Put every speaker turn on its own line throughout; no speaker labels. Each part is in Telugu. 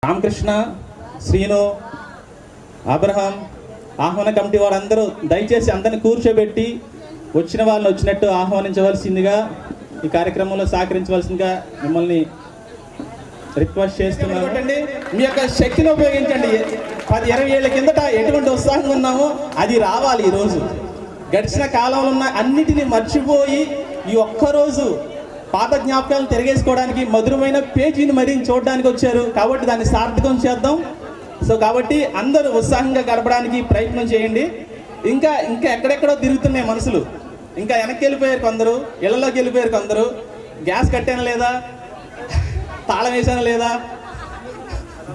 రామకృష్ణ, శ్రీను, అబ్రహాం, ఆహ్వాన కమిటీ వారందరూ దయచేసి అందరిని కూర్చోబెట్టి వచ్చిన వాళ్ళని వచ్చినట్టు ఆహ్వానించవలసిందిగా, ఈ కార్యక్రమంలో సహకరించవలసిందిగా మిమ్మల్ని రిక్వెస్ట్ చేస్తున్నాను. మీ యొక్క శక్తిని ఉపయోగించండి. 10-20 ఏళ్ల కిందట ఎటువంటి ఉత్సాహంగా ఉన్నామో అది రావాలి. ఈరోజు గడిచిన కాలంలో ఉన్న అన్నిటినీ మర్చిపోయి ఈ ఒక్కరోజు పాత జ్ఞాపకాలను తిరగేసుకోవడానికి మధురమైన పేజీని మరీ చూడడానికి వచ్చారు. కాబట్టి దాన్ని సార్థకం చేద్దాం. సో కాబట్టి అందరూ ఉత్సాహంగా గడపడానికి ప్రయత్నం చేయండి. ఇంకా ఎక్కడెక్కడో తిరుగుతున్నాయి మనసులు. ఇంకా వెనక్కి వెళ్ళిపోయారు కొందరు, ఇళ్లలోకి వెళ్ళిపోయారు కొందరు. గ్యాస్ కట్టానా లేదా, తాళం వేసానా లేదా,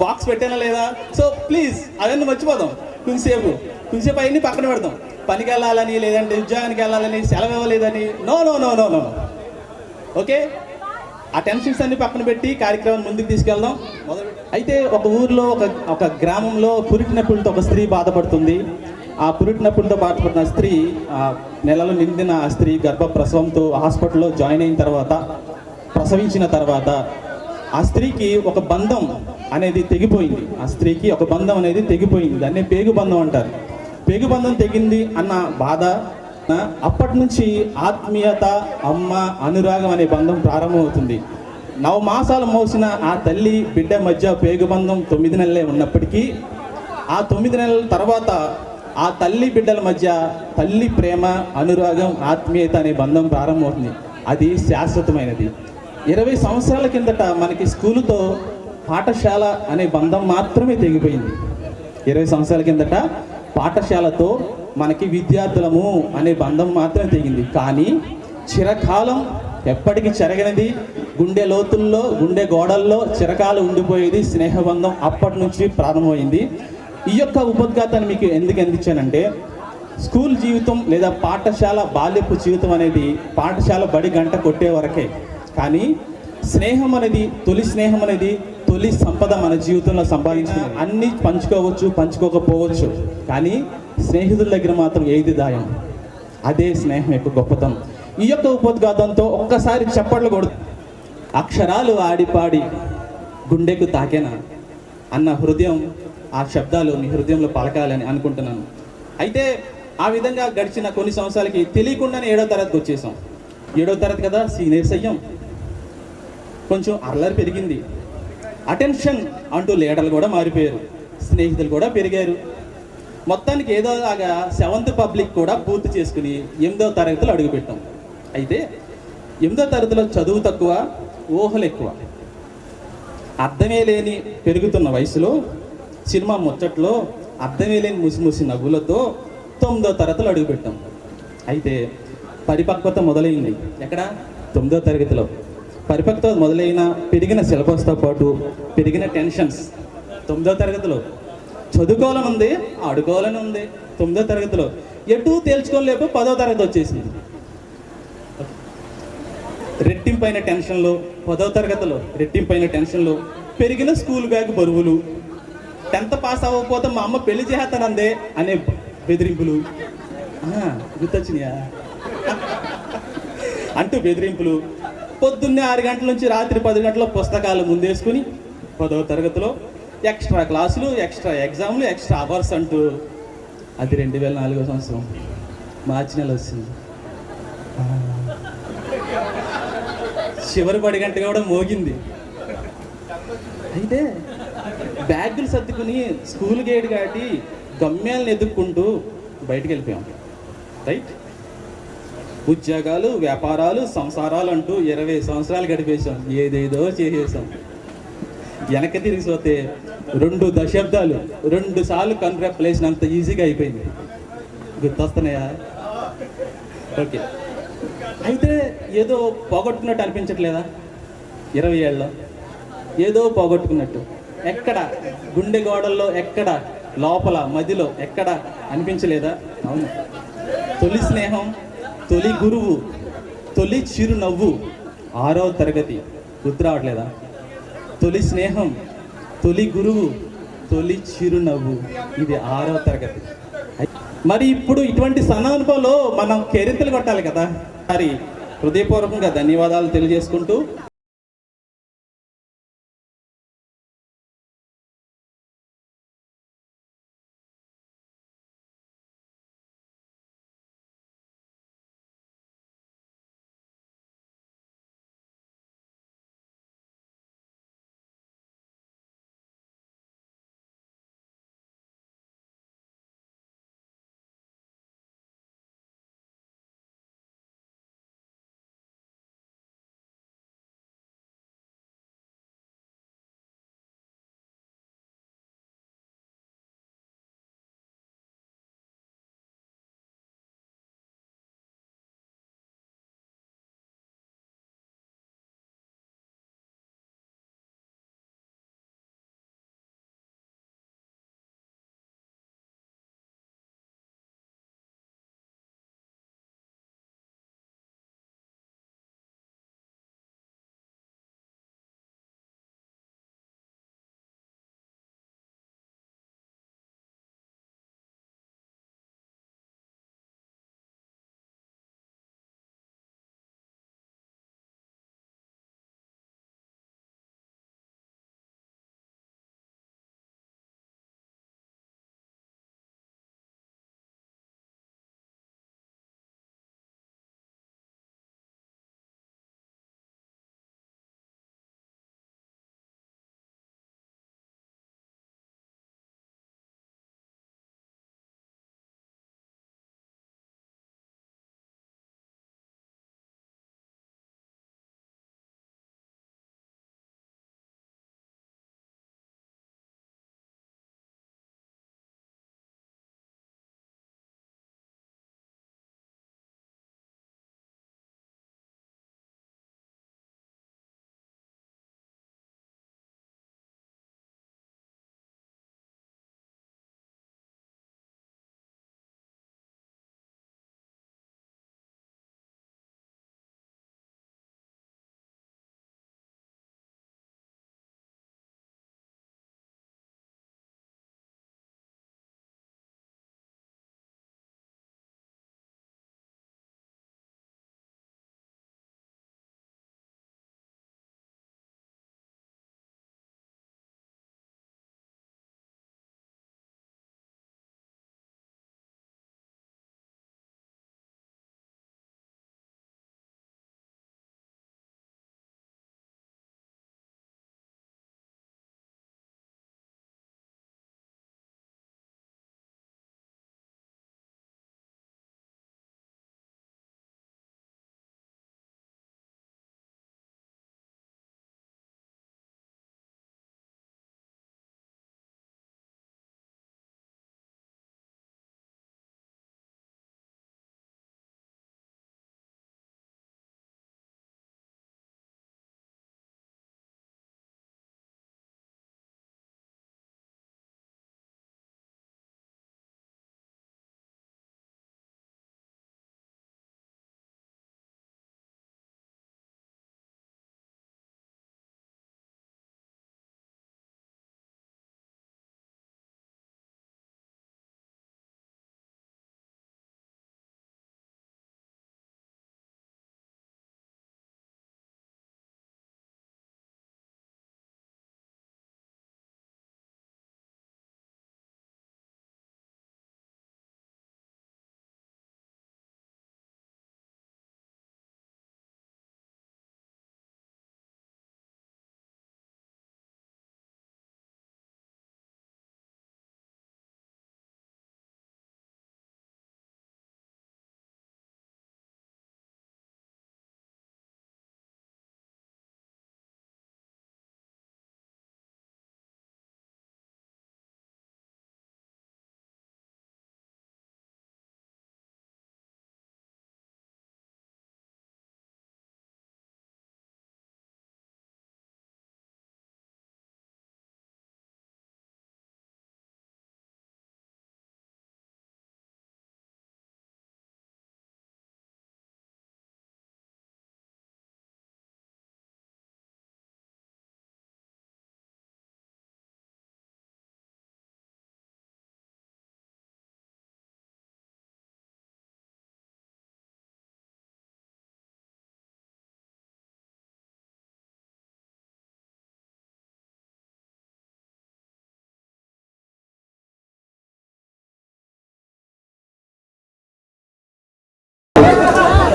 బాక్స్ పెట్టానా లేదా. సో ప్లీజ్ అవన్నీ మర్చిపోదాం. కొంచెంసేపు అవన్నీ పక్కన పెడదాం. పనికి వెళ్ళాలని, లేదంటే ఉద్యోగానికి వెళ్ళాలని, సెలవు ఇవ్వలేదని, no no no no no okay. ఆ టెన్షన్స్ అన్ని పక్కన పెట్టి కార్యక్రమం ముందుకు తీసుకెళ్దాం. అయితే ఒక ఊర్లో ఒక గ్రామంలో పురిటినొప్పులతో ఒక స్త్రీ బాధపడుతుంది. ఆ పురిటినొప్పులతో బాధపడిన స్త్రీ, నెలలు నిండిన ఆ స్త్రీ గర్భప్రసవంతో హాస్పిటల్లో జాయిన్ అయిన తర్వాత, ప్రసవించిన తర్వాత ఆ స్త్రీకి ఒక బంధం అనేది తెగిపోయింది. ఆ స్త్రీకి ఒక బంధం అనేది తెగిపోయింది. దాన్ని పేగు బంధం అంటారు. పేగు బంధం తెగింది అన్న బాధ. అప్పటి నుంచి ఆత్మీయత, అమ్మ, అనురాగం అనే బంధం ప్రారంభమవుతుంది. 9 మాసాలు మోసిన ఆ తల్లి బిడ్డ మధ్య పేగుబంధం 9 నెలలే ఉన్నప్పటికీ, ఆ 9 నెలల తర్వాత ఆ తల్లి బిడ్డల మధ్య తల్లి ప్రేమ, అనురాగం, ఆత్మీయత అనే బంధం ప్రారంభమవుతుంది. అది శాశ్వతమైనది. 20 సంవత్సరాల కిందట మనకి స్కూలుతో పాఠశాల అనే బంధం మాత్రమే తెగిపోయింది. 20 సంవత్సరాల కిందట పాఠశాలతో మనకి విద్యార్థులము అనే బంధం మాత్రమే తెగింది. కానీ చిరకాలం ఎప్పటికీ చెరగనిది, గుండె లోతుల్లో, గుండె గోడల్లో చిరకాలం ఉండిపోయేది స్నేహబంధం అప్పటి నుంచి ప్రారంభమైంది. ఈ యొక్క ఉపోద్ఘాతాన్ని మీకు ఎందుకు అందించానంటే, స్కూల్ జీవితం లేదా పాఠశాల బాల్యపు జీవితం అనేది పాఠశాల బడి గంట కొట్టే వరకే. కానీ స్నేహం అనేది, తొలి స్నేహం అనేది తొలి సంపద మన జీవితంలో సంపాదించిన. అన్నీ పంచుకోవచ్చు, పంచుకోకపోవచ్చు, కానీ స్నేహితుల దగ్గర మాత్రం ఏది దాయం. అదే స్నేహం యొక్క గొప్పతనం. ఈ యొక్క ఉపోద్ఘాతంతో ఒక్కసారి చప్పట్లు కొడు. అక్షరాలు ఆడిపాడి గుండెకు తాకేనా అన్న హృదయం, ఆ శబ్దాలు మీ హృదయంలో పలకాలని అనుకుంటున్నాను. అయితే ఆ విధంగా గడిచిన కొన్ని సంవత్సరాలకి తెలియకుండానే 7వ తరగతికి వచ్చేసాం. 7వ తరగతి కదా, సీనియర్స్ అయ్యాం. కొంచెం అల్లరి పెరిగింది. అటెన్షన్ అంటూ లీడర్లు కూడా మారిపోయారు, స్నేహితులు కూడా పెరిగారు. మొత్తానికి ఏదోలాగా 7th పబ్లిక్ కూడా పూర్తి చేసుకుని 8వ తరగతిలో అడుగుపెట్టాం. అయితే 8వ తరగతిలో చదువు తక్కువ, ఊహలు ఎక్కువ. అర్థమే లేని పెరుగుతున్న వయసులో, సినిమా ముచ్చట్లో అర్థమే లేని ముసిముసి నవ్వులతో 9వ తరగతిలో అడుగుపెట్టాం. అయితే పరిపక్వత మొదలైంది. ఎక్కడ? 9వ తరగతిలో పరిపక్వత మొదలైన, పెరిగిన సిలబస్తో పాటు పెరిగిన టెన్షన్స్. 9వ తరగతిలో చదువుకోవాలని ఉంది, ఆడుకోవాలని ఉంది. 9వ తరగతిలో ఎటు తేల్చుకోలేపు 10వ తరగతి వచ్చేసింది. రెట్టింపైన టెన్షన్లు 10వ తరగతిలో, రెట్టింపైన టెన్షన్లు, పెరిగిన స్కూల్ బ్యాగ్ బరువులు, 10th పాస్ అవ్వకపోతే మా అమ్మ పెళ్లి చేస్తానందే అనే బెదిరింపులు. గుర్తొచ్చినాయా అంటూ బెదిరింపులు. పొద్దున్నే 6 గంటల నుంచి రాత్రి 10 గంటల పుస్తకాలు ముందేసుకుని 10వ తరగతిలో ఎక్స్ట్రా క్లాసులు, ఎక్స్ట్రా ఎగ్జామ్లు, ఎక్స్ట్రా అవర్స్ అంటూ. అది 2004వ సంవత్సరం మార్చి నెల వచ్చింది. చివరి 10 గంట కూడా మోగింది. అయితే బ్యాగులు సర్దుకుని స్కూల్ గేట్ కాటి గమ్యాలను ఎదుక్కుంటూ బయటికి వెళ్ళిపోయాం. రైట్? ఉద్యోగాలు, వ్యాపారాలు, సంసారాలు అంటూ 20 సంవత్సరాలు గడిపేశాం. ఏదేదో చేసేసాం. వెనక్కి తిరిగి పోతే 2 దశాబ్దాలు 2 సార్లు కన్రెప్లేషన్ ఈజీగా అయిపోయింది. గుర్తొస్తున్నాయా? ఓకే. అయితే ఏదో పోగొట్టుకున్నట్టు అనిపించట్లేదా? 20 ఏళ్ళలో ఏదో పోగొట్టుకున్నట్టు. ఎక్కడ? గుండె గోడల్లో, ఎక్కడ లోపల మదిలో ఎక్కడ అనిపించలేదా? అవును. తొలి స్నేహం, తొలి గురువు, తొలి చిరునవ్వు 6వ తరగతి. గుర్తు రావట్లేదా? తొలి స్నేహం, తొలి గురువు, తొలి చిరునవ్వు, ఇది 6వ తరగతి. మరి ఇప్పుడు ఇటువంటి సన్నానుభవంలో మనం కెరింతలు కొట్టాలి కదా. మరి హృదయపూర్వకంగా ధన్యవాదాలు తెలియజేసుకుంటూ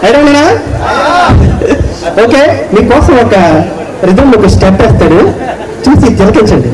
ఐడియా? ఓకే, మీకోసం ఒక రిథమ్ ఒక స్టెప్ వేస్తాడు, చూసి తిలకించండి.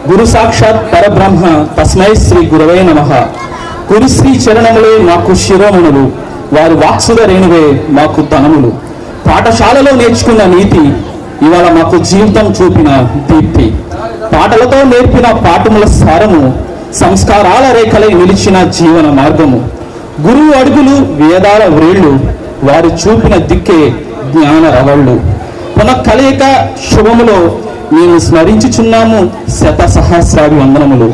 గురు సాక్షాత్ పరబ్రహ్మ తస్మై శ్రీ గురవే నమః. గురుశ్రీ చరణములే మాకు శిరోమణులు, వారి వాక్సుల రేణువే మాకు ధనములు. పాఠశాలలో నేర్చుకున్న నీతి ఇవాళ మాకు జీవితం చూపిన దీప్తి. పాటలతో నేర్పిన పాఠముల సారము, సంస్కారాల రేఖలై నిలిచిన జీవన మార్గము. గురువు అడుగులు వేదాల వ్రేళ్లు, వారు చూపిన దిక్కే జ్ఞాన రవళ్ళు. పునఃకలయిక శుభములో మేము స్మరించుచున్నాము శత సహస్రాది వందనములు.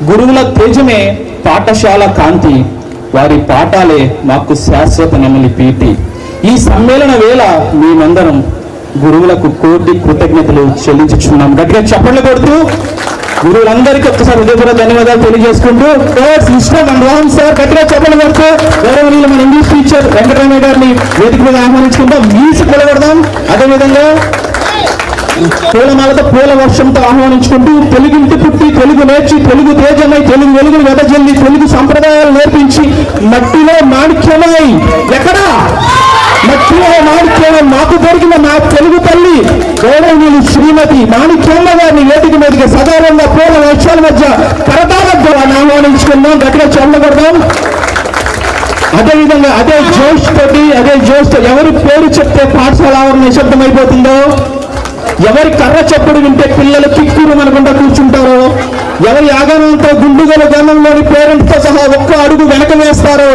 గురువుల తేజమే పాఠశాల కాంతి, వారి పాఠాలే మాకు శాశ్వత నమలి పీటి. ఈ సమ్మేళన వేళ మేమందరం గురువులకు కోటి కృతజ్ఞతలు చెల్లించుచున్నాం. గట్టిగా చప్పట్లు కొడుతూ గురువులందరికీ ఒక్కసారి హృదయపూర్వక ధన్యవాదాలు తెలియజేసుకుంటూ విష్ణు అండ్ రామ్ సార్ గట్టిగా చెప్పడం వరకు గౌరవనీయులు మన ఇంగ్లీష్ టీచర్ వెంకటరమణ గారిని వేదిక మీద ఆహ్వానించుకుంటాం. మ్యూజిక్ కొలగొడదాం. అదేవిధంగా పూలమాలతో పూల వర్షంతో ఆహ్వానించుకుంటూ తెలుగింటి పుట్టి తెలుగు నేర్చి తెలుగు తేజమై తెలుగు వెలుగులు వెదజల్లి తెలుగు సంప్రదాయాలు నేర్పించి మట్టిలో మాణిక్యమై ఎక్కడా మట్టిలో మాణిక్యమై మాకు దొరికిన మా తెలుగు తల్లి గౌరవనీయులు శ్రీమతి మాణిక్యమ్మ గారిని వేదిక మీదకి సదానంగా పూల వర్షాల మధ్య కరతాళ ద్వారా ఆహ్వానించుకుందాం. గట్టిగా చెల్లగొడదాం. అదేవిధంగా అదే జోష్ తో ఎవరి పేరు చెప్తే పాఠశాల ఆవరణ నిశ్శబ్దమైపోతుందో, ఎవరి కర్ర చెప్పుడు వింటే పిల్లలు కిక్కురు మనకుండా కూర్చుంటారో, ఎవరి ఆగమంతో గుండుగల గణంలోని పేరెంట్స్ తో సహా ఒక్క అడుగు వెనక వేస్తారో,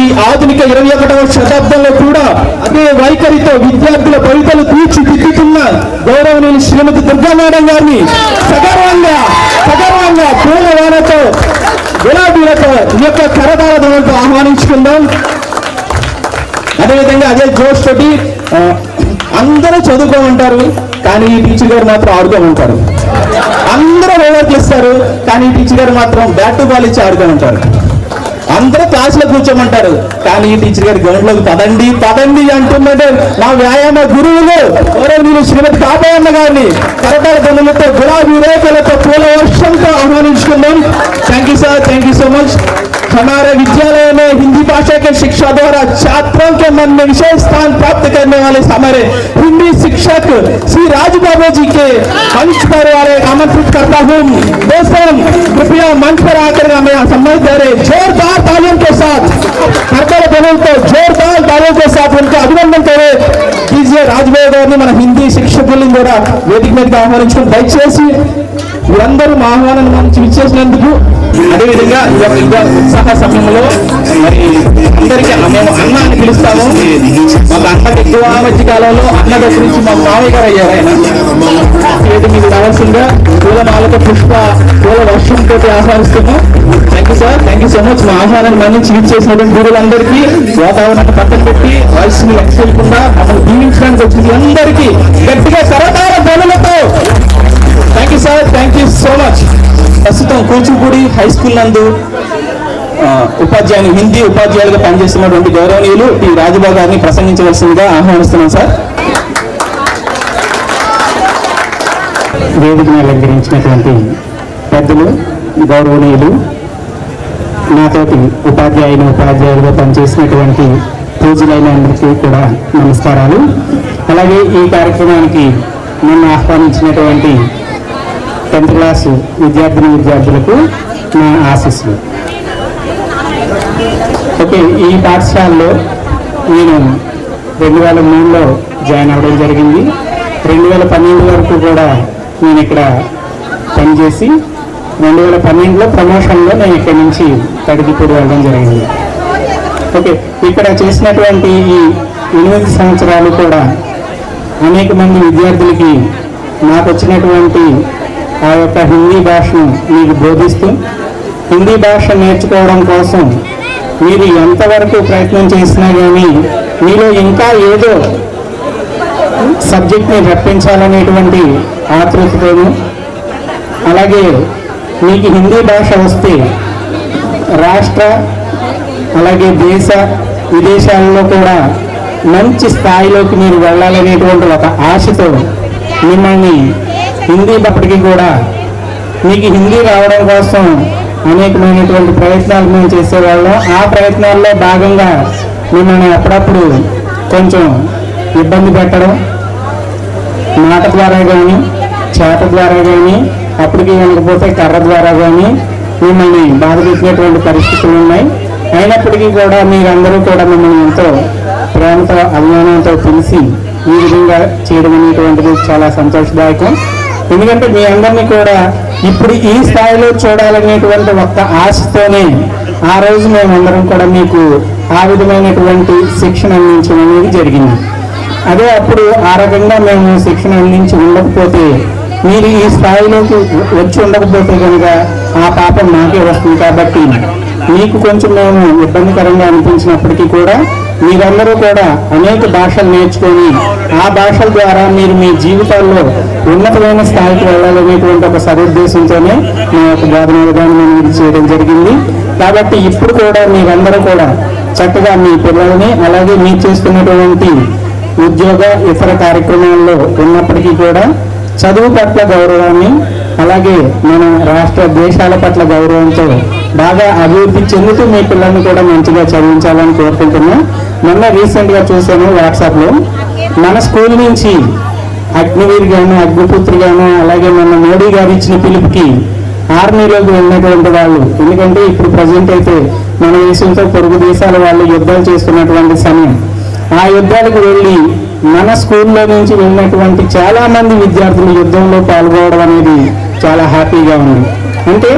ఈ ఆధునిక 21వ శతాబ్దంలో కూడా అదే వైఖరితో విద్యార్థుల భవితలు తీర్చిదిద్దుతున్న గౌరవనీయులు శ్రీమతి దుర్గా మేడం గారిని సగర్వంగా పూలవానతో గులాబీలతో ఈ యొక్క కరతాళ ధ్వనులతో ఆహ్వానించుకుందాం. అదేవిధంగా అదే జోష్ తోటి అందరూ చదువుకోమంటారు, కానీ ఈ టీచర్ గారు మాత్రం ఆడుకోమంటారు. అందరూ హోంవర్క్ ఇస్తారు, కానీ ఈ టీచర్ గారు మాత్రం బ్యాట్ టు బాల్ ఇచ్చి ఆడుకోమంటారు. అందరూ క్లాసులో కూర్చోమంటారు, కానీ ఈ టీచర్ గారి గ్రౌండ్లోకి పదండి అంటుందంటే మా వ్యాయామ గురువులు గౌరవనీయులు శ్రీమతి కాపయ్యమ్మ గారిని కరతాళ ధ్వనులతో గులాబీ రేఖలతో పూల వర్షంతో ఆహ్వానించుకుందాం. Thank you sir, thank you so much. हमारे विद्यालय में हिंदी भाषा के शिक्षा द्वारा छात्रों के मन में विशेष स्थान प्राप्त करने वाले हमारे हिंदी शिक्षक श्री राजबाबू जी के मंच पर वाले आमंत्रित करता हूँ. दोस्तों कृपया मंच पर आकर हमें सम्मान दे रहे जोरदार तालियों के साथ जोरदार तालियों के साथ उनका अभिनंदन करे कीजिए. राजबाबू గారిని మన హిందీ శిక్షకులను కూడా వేదిక మీదకి ఆహ్వానించుకుని దయచేసి మీరందరూ మా ఆహ్వానాన్ని మంచి ఇచ్చేసినందుకు, అదేవిధంగా ఉత్సాహ సమయంలో మరి అందరికీ మేము అన్న అని పిలుస్తాము. మాకు అన్నకి ఎక్కువ మధ్య కాలంలో అన్న దగ్గర నుంచి మా మామయ్య గారు అయ్యారు. ఆయన ఏది మీకు కావాల్సిందిగా పూలమాలతో పూల వర్షంతో ఆహ్వానిస్తున్నాం. Thank you sir, thank you so much. మా ఆహ్వానాన్ని మన్నించి ఇచ్చేసినటువంటి గురువులందరికీ వాతావరణాన్ని పక్కన పెట్టి వాయిస్ని లెక్క చేయకుండా మమ్మల్ని దీవించడానికి వచ్చింది అందరికీ గట్టిగా కరతాళ ధ్వనులతో thank you sir, thank you so much. ప్రస్తుతం కూచిపూడి హై స్కూల్ నందు హిందీ ఉపాధ్యాయులుగా పనిచేస్తున్నటువంటి గౌరవనీయులు టి రాజబాబు గారిని ప్రసంగించవలసిందిగా ఆహ్వానిస్తున్నాం సార్.
వేదికను అలంకరించినటువంటి పెద్దలు, గౌరవనీయులు, నాతోటి ఉపాధ్యాయులుగా పనిచేసినటువంటి పూజలైన అందరికీ కూడా నమస్కారాలు. అలాగే ఈ కార్యక్రమానికి నన్ను ఆహ్వానించినటువంటి 10th క్లాసు విద్యార్థులకు నా ఆశీస్సులు. ఓకే, ఈ పాఠశాలలో నేను 2003లో జాయిన్ అవ్వడం జరిగింది. 2012 వరకు కూడా నేను ఇక్కడ పనిచేసి 2012లో ప్రమోషన్లో నేను ఇక్కడి నుంచి తడిగిపూడి వెళ్ళడం జరిగింది. ఓకే, ఇక్కడ చేసినటువంటి ఈ 8 సంవత్సరాలు కూడా అనేక మంది విద్యార్థులకి నాకు వచ్చినటువంటి ఆ యొక్క హిందీ భాషను మీకు బోధిస్తూ హిందీ భాష నేర్చుకోవడం కోసం మీరు ఎంతవరకు ప్రయత్నం చేసినా కానీ మీలో ఇంకా ఏదో సబ్జెక్ట్ని రప్పించాలనేటువంటి ఆతృతతోనూ, అలాగే మీకు హిందీ భాష వస్తే రాష్ట్ర అలాగే దేశ విదేశాలలో కూడా మంచి స్థాయిలోకి మీరు వెళ్ళాలనేటువంటి ఒక ఆశతో మిమ్మల్ని హిందీ బప్పటికి కూడా మీకు హిందీ రావడం కోసం అనేకమైనటువంటి ప్రయత్నాలు మేము చేసేవాళ్ళం. ఆ ప్రయత్నాల్లో భాగంగా మిమ్మల్ని అప్పుడప్పుడు కొంచెం ఇబ్బంది పెట్టడం, మాట ద్వారా కానీ చేత ద్వారా కానీ అప్పటికి వెనకపోతే కర్ర ద్వారా కానీ మిమ్మల్ని బాధ పెట్టినటువంటి పరిస్థితులు ఉన్నాయి. అయినప్పటికీ కూడా మీరందరూ కూడా మిమ్మల్ని ఎంతో ప్రేమతో అభిమానంతో పిలిచి ఈ విధంగా చేయడం అనేటువంటిది చాలా సంతోషదాయకం. ఎందుకంటే మీ అందరినీ కూడా ఇప్పుడు ఈ స్థాయిలో చూడాలనేటువంటి ఒక్క ఆశతోనే ఆ రోజు మేమందరం కూడా మీకు ఆ విధమైనటువంటి శిక్షణ అందించడం అనేది జరిగింది. అదే అప్పుడు ఆ రకంగా మేము శిక్షణ అందించి ఉండకపోతే, మీరు ఈ స్థాయిలోకి వచ్చి ఉండకపోతే కనుక ఆ పాపం నాకే వస్తుంది. కాబట్టి మీకు కొంచెం మేము ఇబ్బందికరంగా అనిపించినప్పటికీ కూడా మీరందరూ కూడా అనేక భాషలు నేర్చుకొని ఆ భాషల ద్వారా మీరు మీ జీవితాల్లో ఉన్నతమైన స్థాయికి వెళ్ళాలనేటువంటి ఒక సదుద్దేశంతోనే మా యొక్క బోధన విధానం అనేది చేయడం జరిగింది. కాబట్టి ఇప్పుడు కూడా మీరందరూ కూడా చక్కగా మీ పిల్లల్ని అలాగే మీరు చేస్తున్నటువంటి ఉద్యోగ ఇతర కార్యక్రమాల్లో ఉన్నప్పటికీ కూడా చదువు పట్ల గౌరవాన్ని అలాగే మన రాష్ట్ర దేశాల పట్ల గౌరవంతో బాగా అభివృద్ధి చెందుతూ మీ పిల్లల్ని కూడా మంచిగా చదివించాలని కోరుకుంటున్నాం. మొన్న రీసెంట్గా చూసాను వాట్సాప్లో మన స్కూల్ నుంచి అగ్నివీర్ గాను అగ్నిపుత్రి గాను అలాగే మన మోడీ గారు ఇచ్చిన పిలుపుకి ఆర్మీలోకి వెళ్ళినటువంటి వాళ్ళు, ఎందుకంటే ఇప్పుడు ప్రజెంట్ అయితే మన దేశంతో పొరుగు దేశాల వాళ్ళు యుద్ధాలు చేస్తున్నటువంటి సమయం, ఆ యుద్ధాలకు వెళ్ళి మన స్కూల్లో నుంచి వెళ్ళినటువంటి చాలా మంది విద్యార్థులు యుద్ధంలో పాల్గొనడం అనేది చాలా హ్యాపీగా ఉంది. అంటే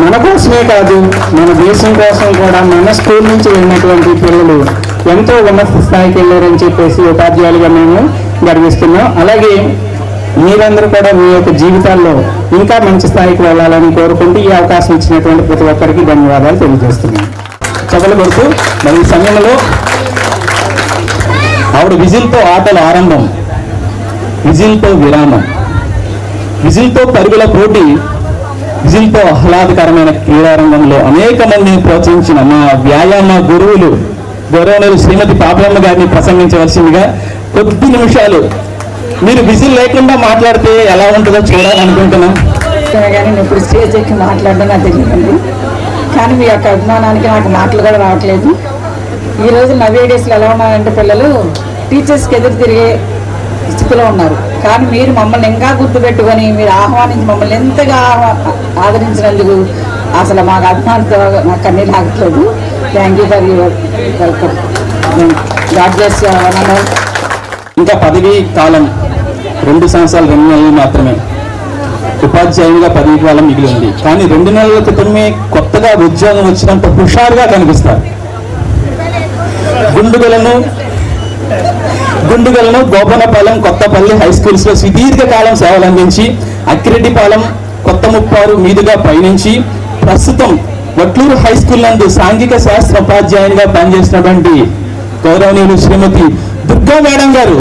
మన కోసమే కాదు మన దేశం కోసం కూడా మన స్కూల్ నుంచి వెళ్ళినటువంటి పిల్లలు ఎంతో ఉన్నత స్థాయికి వెళ్ళారని చెప్పేసి ఉపాధ్యాయులుగా మేము గర్విస్తున్నాం. అలాగే మీరందరూ కూడా మీ యొక్క జీవితాల్లో ఇంకా మంచి స్థాయికి వెళ్ళాలని కోరుకుంటూ ఈ అవకాశం ఇచ్చినటువంటి ప్రతి ఒక్కరికి ధన్యవాదాలు తెలియజేస్తున్నాను.
చపలు కొడుతూ మరి ఈ సమయంలో ఆవిడ విజిల్తో ఆటల ఆరంభం, విజిల్తో విరామం, విజిల్తో పరుగుల పోటీ, విజిల్తో ఆహ్లాదకరమైన క్రీడారంగంలో అనేక మందిని ప్రోత్సహించిన మా వ్యాయామ గురువులు గౌరవనీయులు శ్రీమతి పాపమ్మ గారిని ప్రసంగించవలసిందిగా కొద్ది నిమిషాలు మీరు విజిల్ లేకుండా మాట్లాడితే ఎలా ఉంటుందో చూడాలనుకుంటున్నాం.
కానీ నేను ఇప్పుడు స్టేజ్ ఎక్కి మాట్లాడడం నాకు తెలియదండి, కానీ మీ యొక్క అభిమానానికి నాకు మాటలు కూడా రావట్లేదు. ఈరోజు నవ్వే డేస్లో ఎలా ఉన్నారంటే పిల్లలు టీచర్స్కి ఎదురు తిరిగే స్థితిలో ఉన్నారు. కానీ మీరు మమ్మల్ని ఇంకా గుర్తుపెట్టుకొని మీరు ఆహ్వానించి మమ్మల్ని ఎంతగా ఆదరించినందుకు అసలు మాకు అభిమానంతో నాకు కన్నీళ్ళు ఆగట్లేదు. Thank you for your welcome. God bless you.
ఇంకా పదవీ కాలం 2 సంవత్సరాలు 2 నెలలు మాత్రమే ఉపాధ్యాయునిగా పదవీ కాలం మిగిలి ఉంది. కానీ 2 నెలల క్రితమే కొత్తగా ఉద్యోగం వచ్చినంత హుషారుగా కనిపిస్తారు. గుండుగలను గోపనపాలెం కొత్తపల్లి హై స్కూల్స్ లో సుదీర్ఘకాలం సేవలు అందించి అక్కిరెడ్డిపాలెం కొత్త ముప్పారు మీదుగా పయనించి ప్రస్తుతం వట్లూరు హై స్కూల్ నందు సాంఘిక శాస్త్ర ఉపాధ్యాయునిగా పనిచేసినటువంటి గౌరవనీయులు శ్రీమతి దుర్గా మేడం గారు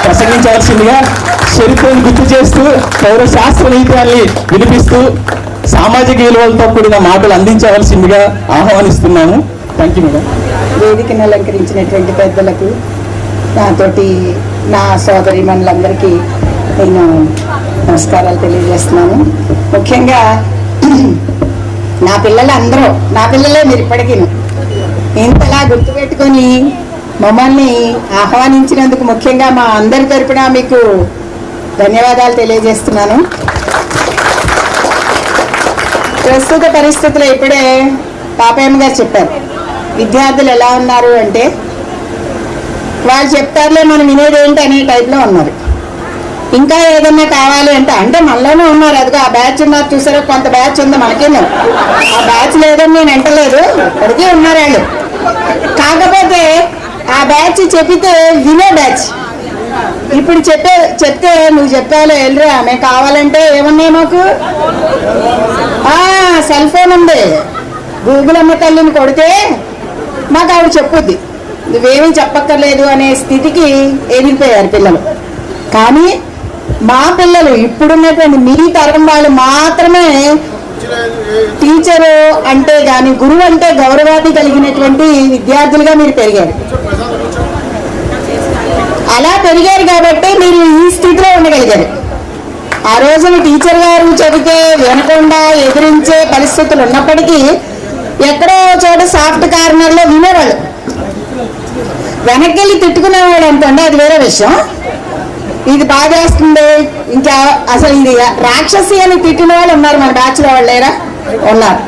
ప్రసంగించవలసిందిగా చరిత్రను గుర్తు చేస్తూ పౌర శాస్త్ర నీతాన్ని వినిపిస్తూ సామాజిక విలువలతో కూడిన మాటలు అందించవలసిందిగా ఆహ్వానిస్తున్నాము. Thank you madam.
వేదికను అలంకరించినటువంటి పెద్దలకు, నాతోటి నా సోదరీమణులందరికీ నేను నమస్కారాలు తెలియజేస్తున్నాను. ముఖ్యంగా నా పిల్లలందరూ నా పిల్లలే మీరు ఇప్పటికీ ఇంతలా గుర్తుపెట్టుకొని మమ్మల్ని ఆహ్వానించినందుకు ముఖ్యంగా మా అందరి తరపున మీకు ధన్యవాదాలు తెలియజేస్తున్నాను. ప్రస్తుత పరిస్థితులు ఇప్పుడే పాపయ్య గారు చెప్పారు, విద్యార్థులు ఎలా ఉన్నారు అంటే వాళ్ళు చెప్తారులే మనం వినేది ఏంటి అనే టైప్లో ఉన్నారు. ఇంకా ఏదన్నా కావాలి అంటే మనలోనే ఉన్నారు. అదిగో ఆ బ్యాచ్ ఉన్నారు చూసారా, కొంత బ్యాచ్ ఉంది మనకేమో, ఆ బ్యాచ్ లేదని నేను అంటలేదు, ఇప్పటికీ ఉన్నారు వాళ్ళు. కాకపోతే ఆ బ్యాచ్ చెప్పితే వినే బ్యాచ్. ఇప్పుడు చెప్తే నువ్వు చెప్పాలో వెళ్ళరా మేము కావాలంటే ఏమన్నాయి మాకు సెల్ ఫోన్ ఉంది, గూగుల్ అమ్మ తల్లిని కొడితే మాకు ఆవిడ చెప్పుద్ది, నువ్వేమీ చెప్పక్కర్లేదు అనే స్థితికి ఎదిగిపోయారు పిల్లలు. కానీ మా పిల్లలు ఇప్పుడున్నటువంటి మీ తరం వాళ్ళు మాత్రమే టీచరు అంటే కానీ గురువు అంటే గౌరవాన్ని కలిగినటువంటి విద్యార్థులుగా మీరు పెరిగారు. అలా పెరిగారు కాబట్టి మీరు ఈ స్థితిలో ఉండగలిగారు. ఆ రోజున టీచర్ గారు చెబితే వినకుండా ఎదిరించే పరిస్థితులు ఉన్నప్పటికీ ఎక్కడో చోట సాఫ్ట్ కార్నర్లో వినేవాళ్ళు, వెనక్కి వెళ్ళి తిట్టుకునేవాడు అనుకోండి, అది వేరే విషయం. ఇది బాగా వేస్తుంది ఇంకా అసలు ఇది రాక్షసి అని తిట్టిన వాళ్ళు ఉన్నారు మన బ్యాచ్లో. వాళ్ళు లేరా? ఉన్నారు.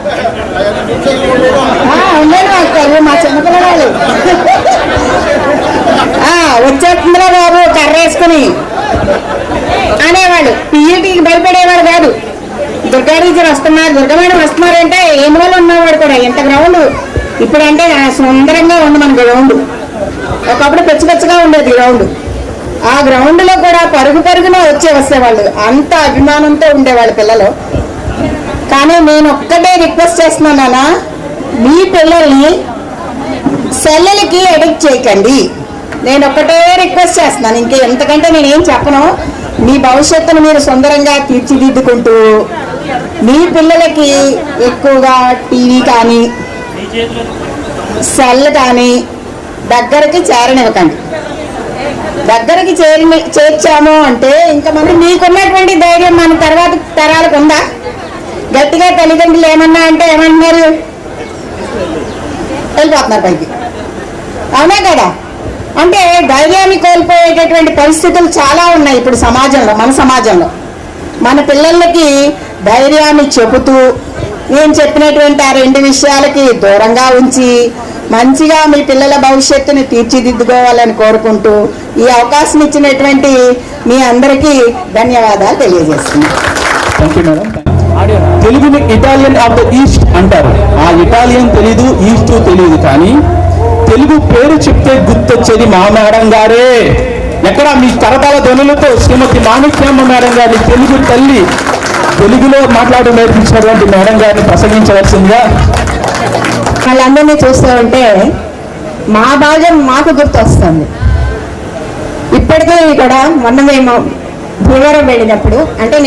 ఉన్నారు మా చిన్నపిల్లలు వచ్చేస్తుందిరా బాబు కర్ర వేసుకుని అనేవాళ్ళు. పిఈటీకి భయపడేవాడు కాదు. దుర్గా టీచర్ వస్తున్నారు, దుర్గా మేడం వస్తున్నారు అంటే ఏమి వాళ్ళు ఉన్నవాడు కూడా. ఎంత గ్రౌండ్ ఇప్పుడంటే సుందరంగా ఉంది మన గ్రౌండ్. ఒకప్పుడు పెచ్చగా ఉండేది గ్రౌండ్. ఆ గ్రౌండ్ లో కూడా పరుగున వచ్చేవాళ్ళు, అంత అభిమానంతో ఉండేవాళ్ళు పిల్లలు. కానీ నేను ఒక్కటే రిక్వెస్ట్ చేస్తున్నానా, మీ పిల్లల్ని సెల్లలకి ఎడిక్ట్ చేయకండి. నేను ఒకటే రిక్వెస్ట్ చేస్తున్నాను, ఇంకే ఎంతకంటే నేనేం చెప్పను. మీ భవిష్యత్తును మీరు సుందరంగా తీర్చిదిద్దుకుంటూ మీ పిల్లలకి ఎక్కువగా టీవీ కానీ సెల్ కానీ దగ్గరికి చేరనివ్వకండి. దగ్గరికి చేర్చాము అంటే ఇంకా మనం మీకున్నటువంటి ధైర్యం మన తర్వాత తరాలకు ఉందా? గట్టిగా తల్లిదండ్రులు ఏమన్నా అంటే ఏమంటున్నారు, వెళ్ళిపోతున్నారు పైకి. అవునా కదా? అంటే ధైర్యాన్ని కోల్పోయేటటువంటి పరిస్థితులు చాలా ఉన్నాయి ఇప్పుడు సమాజంలో. మన సమాజంలో మన పిల్లలకి ధైర్యాన్ని చెబుతూ నేను చెప్పినటువంటి ఆ 2 విషయాలకి దూరంగా ఉంచి మంచిగా మీ పిల్లల భవిష్యత్తుని తీర్చిదిద్దుకోవాలని కోరుకుంటూ ఈ అవకాశం ఇచ్చినటువంటి మీ అందరికీ ధన్యవాదాలు తెలియజేస్తున్నాను.
Thank you madam. తెలుగుని ఇటాలియన్ ఆఫ్ ద ఈస్ట్ అంటారు. ఆ ఇటాలియన్ తెలీదు, ఈస్ట్ తెలీదు, కానీ తెలుగు పేరు చెప్తే గుర్తొచ్చేది మా మేడం గారే. ఎక్కడ మీ కరతాల ధ్వనులతో శ్రీమతి మాణిక్యమ్మ మేడం గారిని, తెలుగు తల్లి, తెలుగులో మాట్లాడి నేర్పించినటువంటి మేడం గారిని ప్రసంగించవలసిందిగా.
వాళ్ళందరినీ చూస్తూ ఉంటే మా భాగం మాకు గుర్తొస్తుంది. ఇప్పటికీ కూడా మొన్న మేము భీమవరం వెళ్ళినప్పుడు, అంటే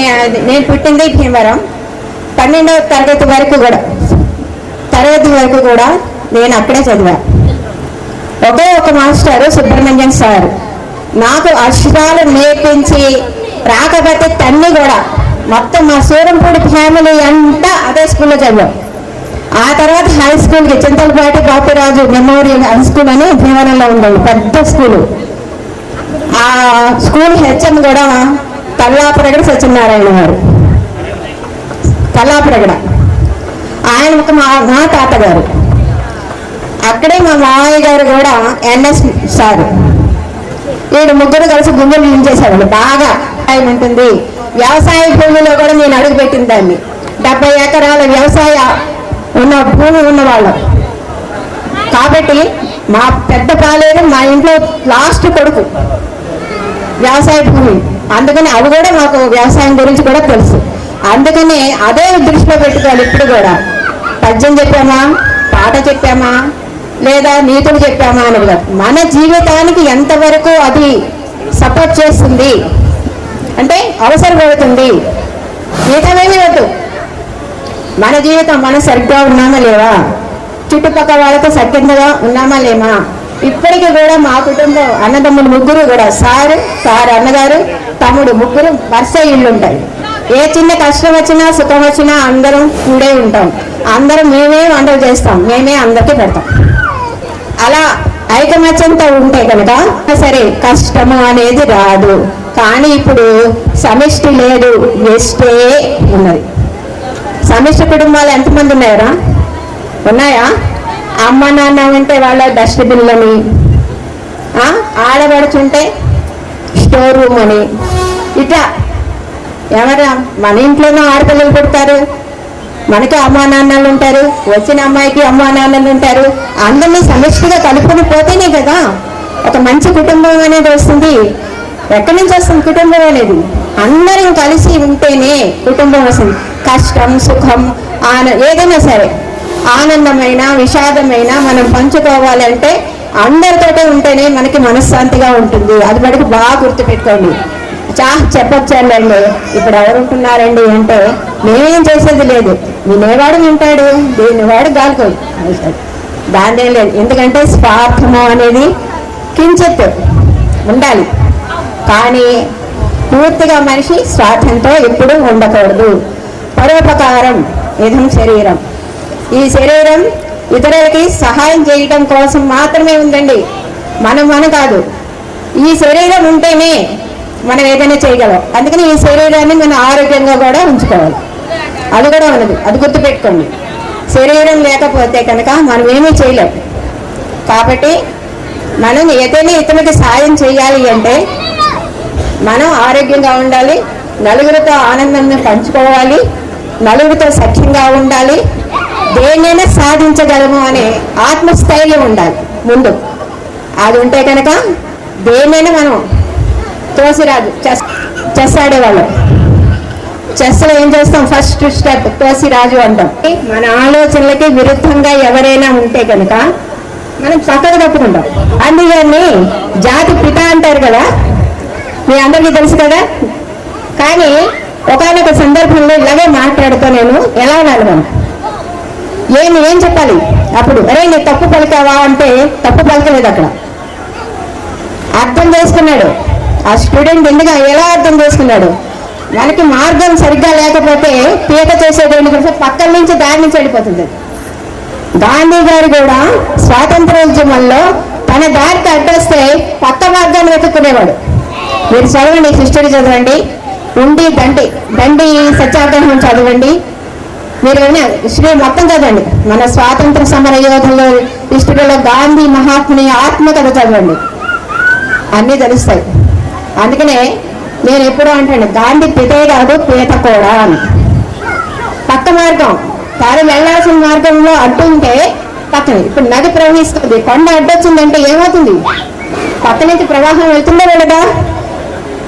నేను పుట్టింది భీమవరం, 12వ తరగతి వరకు కూడా నేను అక్కడే చదివా. ఒకే ఒక మాస్టారు సుబ్రహ్మణ్యం సార్ నాకు అక్షరాలు నేర్పించి రాకపోతే తన్ని కూడా మొత్తం మా సూరంపూడి ఫ్యామిలీ అంతా అదే స్కూల్లో చదివాం. ఆ తర్వాత హై స్కూల్కి Chintalapati Bapiraju memorial high school అని భీమవరంలో ఉండేది, పెద్ద స్కూలు. ఆ స్కూల్ హెచ్ఎం కూడా కల్లాపురగడ సత్యనారాయణ గారు, కల్లాపురగడ. ఆయన ఒక మా తాతగారు. అక్కడే మా మామయ్య గారు కూడా ఎన్ఎస్ సార్. వీడు ముగ్గురు కలిసి గుండెలు నించేసేవాళ్ళు. బాగా ఉంటుంది. వ్యవసాయ భూమిలో కూడా నేను అడుగుపెట్టిన దాన్ని. 70 ఎకరాల వ్యవసాయ భూమి ఉన్నవాళ్ళం కాబట్టి మా పెద్ద పాలేరు మా ఇంట్లో లాస్ట్ కొడుకు వ్యవసాయ భూమి. అందుకని అవి కూడా మాకు వ్యవసాయం గురించి కూడా తెలుసు. అందుకని అదే దృష్టిలో పెట్టుకోవాలి. ఇప్పుడు కూడా పద్యం చెప్పామా, పాట చెప్పామా, లేదా నీతులు చెప్పామా అని కాదు, మన జీవితానికి ఎంతవరకు అది సపోర్ట్ చేస్తుంది అంటే అవసరపడుతుంది. మిగతావేమీ వద్దు. మన జీవితం మనం సరిగ్గా ఉన్నామా లేవా, చుట్టుపక్కల వాళ్ళతో సరిగ్గా ఉన్నామా లేమా. ఇప్పటికీ కూడా మా కుటుంబం అన్నదమ్ములు ముగ్గురు కూడా సార్ అన్నగారు తమ్ముడు ముగ్గురు వరుస ఇళ్ళు ఉంటాయి. ఏ చిన్న కష్టం వచ్చినా సుఖం వచ్చినా అందరం కూడే ఉంటాం. అందరం మేమే వంటలు చేస్తాం, మేమే అందరికీ పెడతాం. అలా ఐకమత్యంతో ఉంటే కనుక సరే కష్టము అనేది రాదు. కానీ ఇప్పుడు సమిష్టి లేదు, ఎస్టే ఉన్నది. సమిష్టి కుటుంబాలు ఎంతమంది ఉన్నాయా? అమ్మ నాన్న ఉంటే వాళ్ళ డస్ట్బిన్లని, ఆడపడుచుంటే స్టోర్ రూమ్ అని, ఇట్లా ఎవరా మన ఇంట్లోనూ ఆడపిల్లలు పుడతారు, మనకి అమ్మా నాన్నలు ఉంటారు, వచ్చిన అమ్మాయికి అమ్మా నాన్నలు ఉంటారు. అందరినీ సమిష్టిగా కలుపుకొని పోతేనే కదా ఒక మంచి కుటుంబం అనేది వస్తుంది. ఎక్కడి నుంచి వస్తుంది కుటుంబం అనేది? అందరం కలిసి ఉంటేనే కుటుంబం వస్తుంది. కష్టం సుఖం ఏదైనా సరే, ఆనందమైన విషాదమైన మనం పంచుకోవాలంటే అందరితోటే ఉంటేనే మనకి మనశ్శాంతిగా ఉంటుంది. అది మనకి బాగా గుర్తుపెట్టుకోండి. చెప్పొచ్చానండి, ఇప్పుడు ఎవరు ఉంటున్నారండి అంటే మేమేం చేసేది లేదు. వినేవాడు వింటాడు, దేనివాడు గాలికోడు, దానిదేం లేదు. ఎందుకంటే స్వార్థము అనేది కించిత్ ఉండాలి, కానీ పూర్తిగా మనిషి స్వార్థంతో ఎప్పుడూ ఉండకూడదు. పరోపకారం ఇదం శరీరం. ఈ శరీరం ఇతరులకి సహాయం చేయడం కోసం మాత్రమే ఉందండి, మనం కాదు. ఈ శరీరం ఉంటేనే మనం ఏదైనా చేయగలం. అందుకని ఈ శరీరాన్ని మనం ఆరోగ్యంగా కూడా ఉంచుకోవాలి. అది కూడా ఉన్నది, అది గుర్తుపెట్టుకోండి. శరీరం లేకపోతే కనుక మనం ఏమీ చేయలేం. కాబట్టి మనం ఏదైనా ఇతరులకి సాయం చేయాలి అంటే మనం ఆరోగ్యంగా ఉండాలి, నలుగురితో ఆనందాన్ని పంచుకోవాలి, నలుగురితో సఖ్యంగా ఉండాలి, దేన్నైనా సాధించగలము అనే ఆత్మస్థైర్యం ఉండాలి ముందు. అది ఉంటే కనుక దేన్నైనా మనం తోసిరాజు చెస్ ఆడేవాళ్ళం. చెస్లో ఏం చేస్తాం? ఫస్ట్ స్టెప్ తోసిరాజు అంటాం. మన ఆలోచనలకి విరుద్ధంగా ఎవరైనా ఉంటే కనుక మనం పక్కకు తప్పుకుంటాం. అందుకని జాతి పిత అంటారు కదా, మీ అందరికీ తెలుసు కదా. కానీ ఒకనొక సందర్భంలో ఇలాగే మాట్లాడుతూ నేను ఎలా ఉన్నాను మనం ఏం చెప్పాలి అప్పుడు, అరే నీ తప్పు పలికావా అంటే తప్పు పలకలేదు. అక్కడ అర్థం చేసుకున్నాడు ఆ స్టూడెంట్. ఎందుకు ఎలా అర్థం చేసుకున్నాడు, మనకి మార్గం సరిగ్గా లేకపోతే పీక చేసేదేంటి కొంచెం పక్కన నుంచి దారి నుంచి వెళ్ళిపోతుంది. గాంధీ గారు కూడా స్వాతంత్రోద్యమంలో తన దారికి అడ్డొస్తే పక్క మార్గాన్ని వెతుక్కునేవాడు. మీరు చదవండి, హిస్టరీ చదవండి, ఉండి దండి సత్యాగ్రహం చదవండి, మీరు హిస్టరీ మొత్తం చదవండి. మన స్వాతంత్ర సమర యోధుల హిస్టరీలో గాంధీ మహాత్ముని ఆత్మకథ చదవండి, అన్నీ తెలుస్తాయి. అందుకనే నేను ఎప్పుడూ అంటాను, గాంధీ పితే కాదు పీత కూడా అని. పక్క మార్గం తాను వెళ్లాల్సిన మార్గంలో అడ్డు ఉంటే పక్కన, ఇప్పుడు నది ప్రవహిస్తుంది, కొండ అడ్డొచ్చిందంటే ఏమవుతుంది, పక్క నుంచి ప్రవాహం వెళ్తుందా వెళ్ళదా,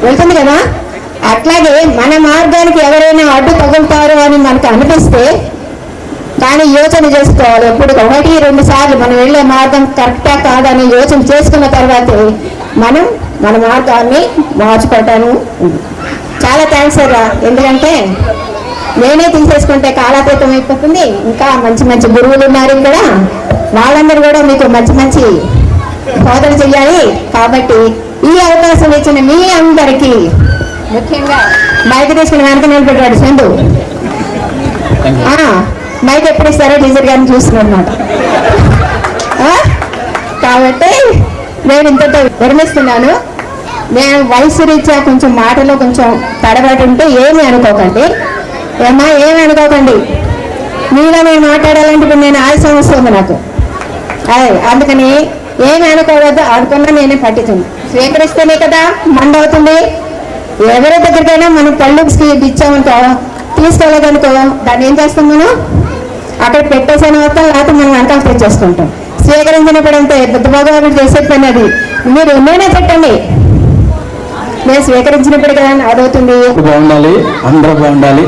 వెళ్తుంది కదా. అట్లాగే మన మార్గానికి ఎవరైనా అడ్డు తగులుతారు అని మనకు అనిపిస్తే కానీ యోచన చేసుకోవాలి. ఎప్పుడు 1-2 సార్లు మనం వెళ్ళే మార్గం కరెక్టా కాదని యోచన చేసుకున్న తర్వాతే మనం మన మార్గాన్ని మార్చుకోవటాను. చాలా థ్యాంక్స్ సార్, ఎందుకంటే నేనే తీసేసుకుంటే కాలాతీతం అయిపోతుంది. ఇంకా మంచి మంచి గురువులు ఉన్నారు ఇక్కడ, వాళ్ళందరూ కూడా మీకు మంచి మంచి బోధన చెయ్యాలి. కాబట్టి ఈ అవకాశం ఇచ్చిన మీ అందరికీ, ముఖ్యంగా మైక్ తీసుకుని వెనక నిలబెట్టాడు చందు, మైక్ ఎప్పుడు ఇస్తారో టీచర్ గారిని చూస్తున్నాడు అనమాట. కాబట్టి నేను ఇంతతో విరమిస్తున్నాను. నేను వయసు రీత్యా కొంచెం మాటలో కొంచెం తడబడి ఉంటే ఏమి అనుకోకండి, ఏమి అనుకోకండి. మీలో నేను మాట్లాడాలంటే ఇప్పుడు నేను ఆలస్యం వస్తుంది నాకు, అదే అందుకని ఏమి అనుకోవద్దు. అనుకున్నా నేనే పట్టించింది, స్వీకరిస్తేనే కదా మండవుతుంది. ఎవరి దగ్గరికైనా మనం పళ్ళు ఇచ్చామనుకో, తీసుకోలేదనుకో, దాన్ని ఏం చేస్తాం మనం అక్కడ పెట్టేసాను మొత్తం, లేకపోతే మనం వెనకాల తెచ్చేసుకుంటాం. స్వీకరించినప్పుడు అంతే, బుద్ధభగవానుడు చేసే పని అది. మీరు ఎన్నైనా పెట్టండి, నేను స్వీకరించినప్పుడు కదా అదవుతుంది.
బాగుండాలి, అందరూ బాగుండాలి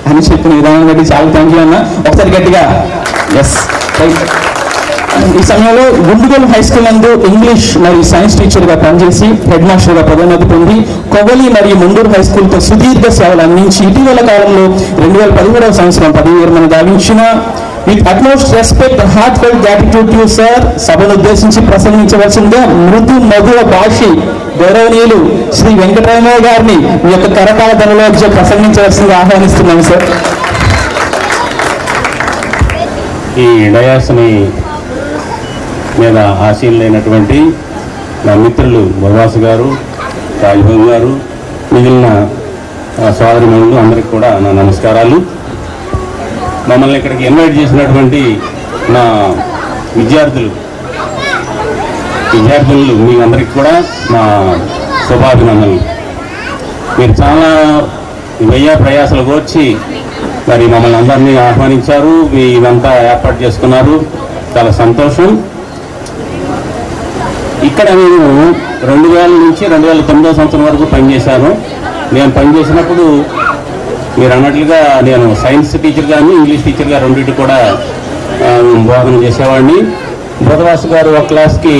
అని చెప్పిన విధానం బట్టి చాలా థ్యాంక్ యూ అన్న. ఒకసారి గట్టిగా ఎస్. ఈ సమయంలో గుండుగోలు హై స్కూల్ నందు ఇంగ్లీష్ మరియు సైన్స్ టీచర్గా పనిచేసి హెడ్ మాస్టర్గా పదోన్నతి పొంది కొవ్వలి మరియు ముండూరు హై స్కూల్తో సుదీర్ఘ సేవలు అందించి ఇటీవల కాలంలో 2017వ సంవత్సరం పదవి విరమణ గావించిన with utmost respect heartfelt gratitude to sir సభను ఉద్దేశించి ప్రసంగించవలసిందిగా మృదు మధుర భాషి గౌరవనీయులు శ్రీ వెంకటరామయ్య గారిని మీ యొక్క కరకాల ధనలో ప్రసంగించవలసిందిగా ఆహ్వానిస్తున్నాను సార్.
ఈ డయాస్ని మీద ఆశీనులైనటువంటి నా మిత్రులు బొర్వాసు గారు, రాజ్భవ్ గారు, మిగిలిన సోదరి మనులు అందరికీ కూడా నా నమస్కారాలు. మమ్మల్ని ఇక్కడికి ఇన్వైట్ చేసినటువంటి నా విద్యార్థులు మీ అందరికీ కూడా నా శుభాభినందనలు. మీరు చాలా వెయ్య ప్రయాసాలు కోర్చి మరి మమ్మల్ని అందరినీ ఆహ్వానించారు, మీ ఇదంతా ఏర్పాటు చేసుకున్నారు, చాలా సంతోషం. ఇక్కడ నేను 2000 నుంచి 2009వ సంవత్సరం వరకు పనిచేశాను. నేను పనిచేసినప్పుడు మీరు అన్నట్లుగా నేను సైన్స్ టీచర్ గారిని, ఇంగ్లీష్ టీచర్ గారు రెండింటి కూడా బోధన చేసేవాడిని. బుధవాసు గారు ఒక క్లాస్కి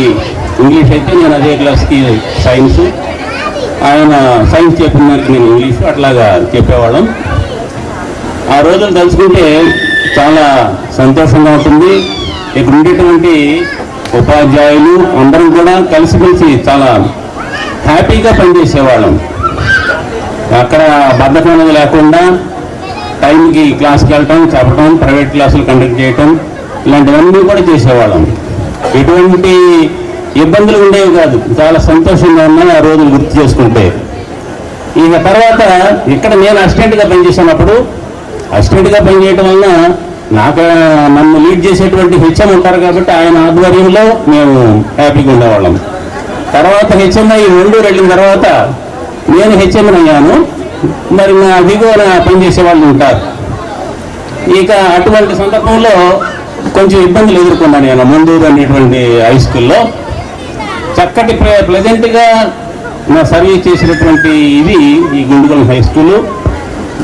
ఇంగ్లీష్ అయితే నేను అదే క్లాస్కి సైన్స్, ఆయన సైన్స్ చెప్పిన దానికి నేను ఇంగ్లీష్, అట్లాగా చెప్పేవాళ్ళం. ఆ రోజులు తలుచుకుంటే చాలా సంతోషంగా ఉంటుంది. ఇక్కడ ఉండేటువంటి ఉపాధ్యాయులు అందరం కూడా కలిసిమెలిసి చాలా హ్యాపీగా పనిచేసేవాళ్ళం. అక్కడ బద్ధకం అనేది లేకుండా టైంకి క్లాస్కి వెళ్ళటం, చెప్పడం, ప్రైవేట్ క్లాసులు కండక్ట్ చేయటం, ఇలాంటివన్నీ కూడా చేసేవాళ్ళం. ఎటువంటి ఇబ్బందులు ఉండేవి కాదు, చాలా సంతోషంగా ఉన్నాయి ఆ రోజులు గుర్తు చేసుకుంటే. ఇక తర్వాత ఇక్కడ నేను అసిస్టెంట్గా పనిచేసినప్పుడు, అసిస్టెంట్గా పనిచేయటం వలన నన్ను లీడ్ చేసేటువంటి హెచ్ఎం ఉంటారు కాబట్టి ఆయన ఆధ్వర్యంలో మేము హ్యాపీగా ఉండేవాళ్ళం. తర్వాత హెచ్ఎంఐ ఉండూరు వెళ్ళిన తర్వాత నేను హెచ్ఎంని అయ్యాను. మరి నా దిగువన పనిచేసే వాళ్ళు ఉంటారు. ఇక అటువంటి సందర్భంలో కొంచెం ఇబ్బందులు ఎదుర్కొన్నాను నేను ముందూరు అనేటువంటి హై స్కూల్లో. చక్కటి ప్లెజెంట్గా నా సర్వీస్ చేసినటువంటి ఇది ఈ గుండుగోలు హై స్కూలు.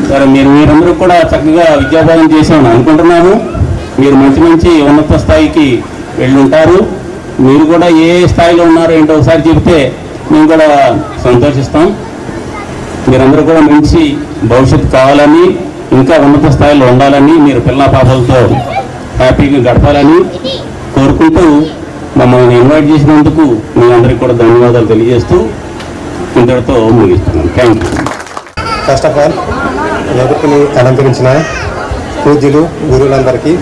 సరే, మీరందరూ కూడా చక్కగా విద్యాభ్యాసం చేసామని అనుకుంటున్నాను. మీరు మంచి మంచి ఉన్నత స్థాయికి వెళ్ళి ఉంటారు. మీరు కూడా ఏ స్థాయిలో ఉన్నారో ఏంటో ఒకసారి చెబితే మేము కూడా సంతోషిస్తాం. మీరందరూ కూడా మంచి భవిష్యత్తు కావాలని, ఇంకా ఉన్నత స్థాయిలో ఉండాలని, మీరు పిల్ల పాపలతో హ్యాపీగా గడపాలని కోరుకుంటూ మమ్మల్ని ఇన్వైట్ చేసినందుకు మీ అందరికీ కూడా ధన్యవాదాలు తెలియజేస్తూ ఇంతటితో ముగిస్తున్నాను. Thank you.
First of all వేదికని అలంకరించిన పూజ్యులు గురువులందరికీ,